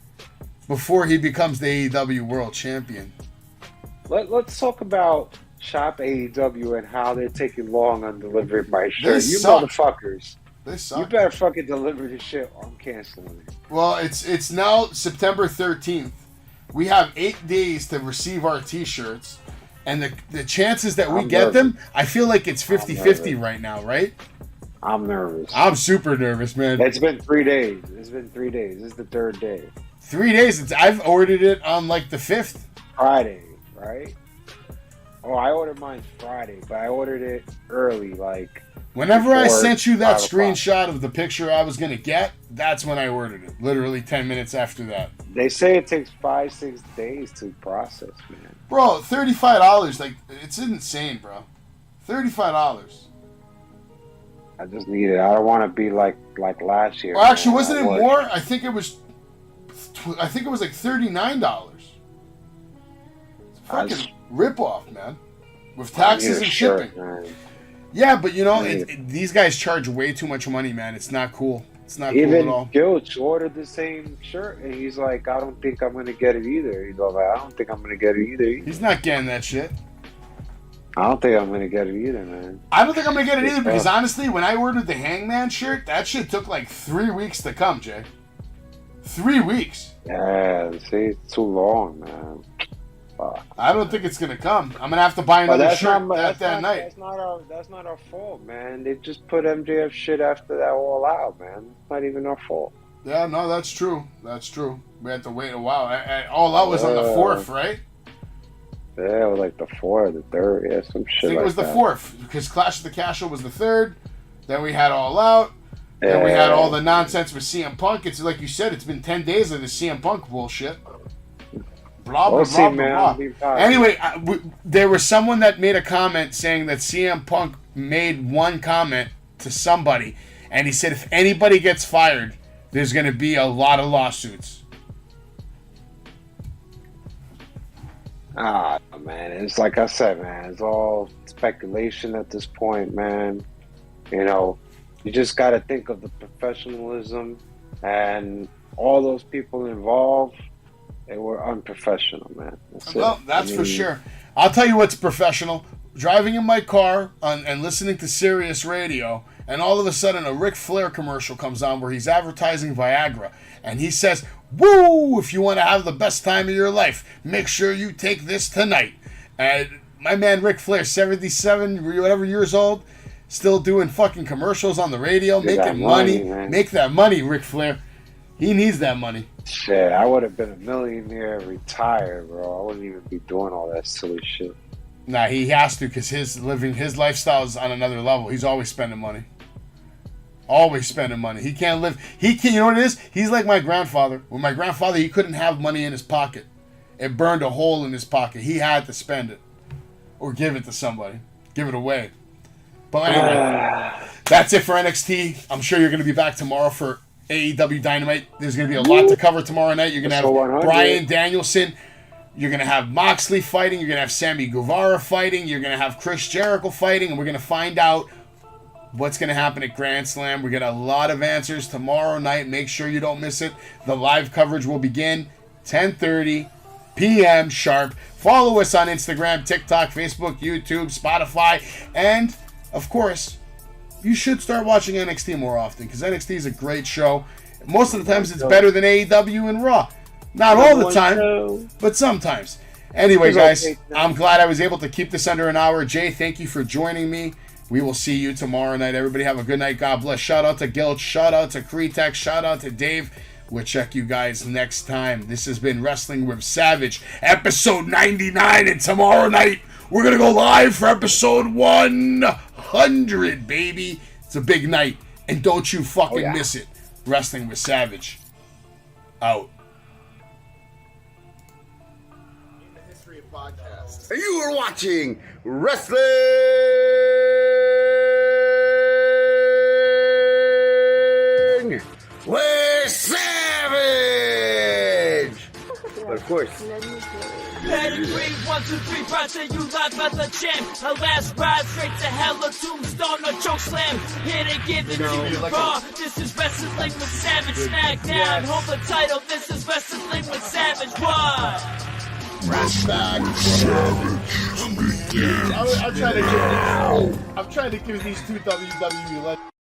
before he becomes the AEW World Champion. Let's talk about Shop AEW and how they're taking long on delivering my shirt. They You suck. motherfuckers. They suck. You better fucking deliver this shit or I'm canceling it. Well, it's now September 13th. We have 8 days to receive our T-shirts, and the chances that we I'm get nervous. them, I feel like it's 50-50 nervous. right now, right? I'm nervous. I'm super nervous, man. It's been 3 days. This is the 3rd day. 3 days. I've ordered it on like the 5th. Friday, right? Oh, I ordered mine Friday, but I ordered it early, like Whenever I before sent you that 5 o'clock. screenshot of the picture I was gonna get, that's when I ordered it. Literally 10 minutes after that. They say it takes 5-6 days to process, man. Bro, $35. Like, it's insane, bro. $35. I just need it. I don't want to be like last year. Well, actually, man. wasn't it I more? I think it was like $39. It's a I fucking ripoff, man. With taxes and shipping. Man. Yeah, but you know, Yeah. these guys charge way too much money, man. It's not cool. It's not cool at Even all. Gilch ordered the same shirt, and he's like, I don't think I'm going to get it either. He's like, I don't think I'm going to get it either. He's not getting that shit. I don't think I'm going to get it either, man. I don't think I'm gonna get it either because honestly, when I ordered the Hangman shirt, that shit took like 3 weeks to come, Jay. 3 weeks. Yeah, see, it's too long, man. Fuck. I don't think it's gonna come. I'm gonna have to buy But another shirt that night. That's not our fault, man. They just put MJF shit after that all out, man. It's not even our fault. Yeah, no, that's true. That's true. We had to wait a while. All out was on the 4th, right? Yeah, it was like the 4th or the 3rd. Yeah, some I shit think like it was the that. 4th because Clash of the Castle was the 3rd. Then we had All Out. Then we had all the nonsense with CM Punk. It's like you said, it's been 10 days of the CM Punk bullshit. Blah, blah, We'll blah, see, blah, man. blah. I'll be fine. Anyway, there was someone that made a comment saying that CM Punk made one comment to somebody, and he said if anybody gets fired, there's going to be a lot of lawsuits. Ah, man. It's like I said, man. It's all speculation at this point, man. You know, you just got to think of the professionalism and all those people involved. They were unprofessional, man. Well, that's for sure. I'll tell you what's professional. Driving in my car and listening to Sirius Radio, and all of a sudden a Ric Flair commercial comes on where he's advertising Viagra. And he says, woo, if you want to have the best time of your life, make sure you take this tonight. And my man Ric Flair, 77, whatever years old, still doing fucking commercials on the radio, making money. man. Make that money, Ric Flair. He needs that money. Shit, I would have been a millionaire retired, bro. I wouldn't even be doing all that silly shit. Nah, he has to because his lifestyle is on another level. He's always spending money. Always spending money. He can't live. You know what it is? He's like my grandfather. With my grandfather, he couldn't have money in his pocket. It burned a hole in his pocket. He had to spend it. Or give it to somebody. Give it away. But anyway, that's it for NXT. I'm sure you're going to be back tomorrow for AEW Dynamite. There's going to be a lot to cover tomorrow night. You're going to have 100. Bryan Danielson. You're going to have Moxley fighting. You're going to have Sammy Guevara fighting. You're going to have Chris Jericho fighting. And we're going to find out what's going to happen at Grand Slam. We get a lot of answers tomorrow night. Make sure you don't miss it. The live coverage will begin 10:30 p.m. sharp. Follow us on Instagram, TikTok, Facebook, YouTube, Spotify. And, of course, you should start watching NXT more often because NXT is a great show. Most of the times it's better than AEW and Raw. Not all the time, but sometimes. Anyway, guys, I'm glad I was able to keep this under an hour. Jay, thank you for joining me. We will see you tomorrow night. Everybody have a good night. God bless. Shout out to Gilch. Shout out to Crittext. Shout out to Dave. We'll check you guys next time. This has been Wrestling with Savage, episode 99. And tomorrow night, we're going to go live for episode 100, baby. It's a big night. And don't you fucking miss it. Wrestling with Savage. Out. In the history of Podcast. And you are watching Wrestling with Savage. But of course, Pedigree, 1, 2, 3, brought to you live by the champ. Her last ride straight to hell, a tombstone, a choke slam. Here to give it to you raw. This is Wrestling with Savage. Smackdown, hold the title. This is Wrestling with Savage. What? I'm trying to give these two WWE legends.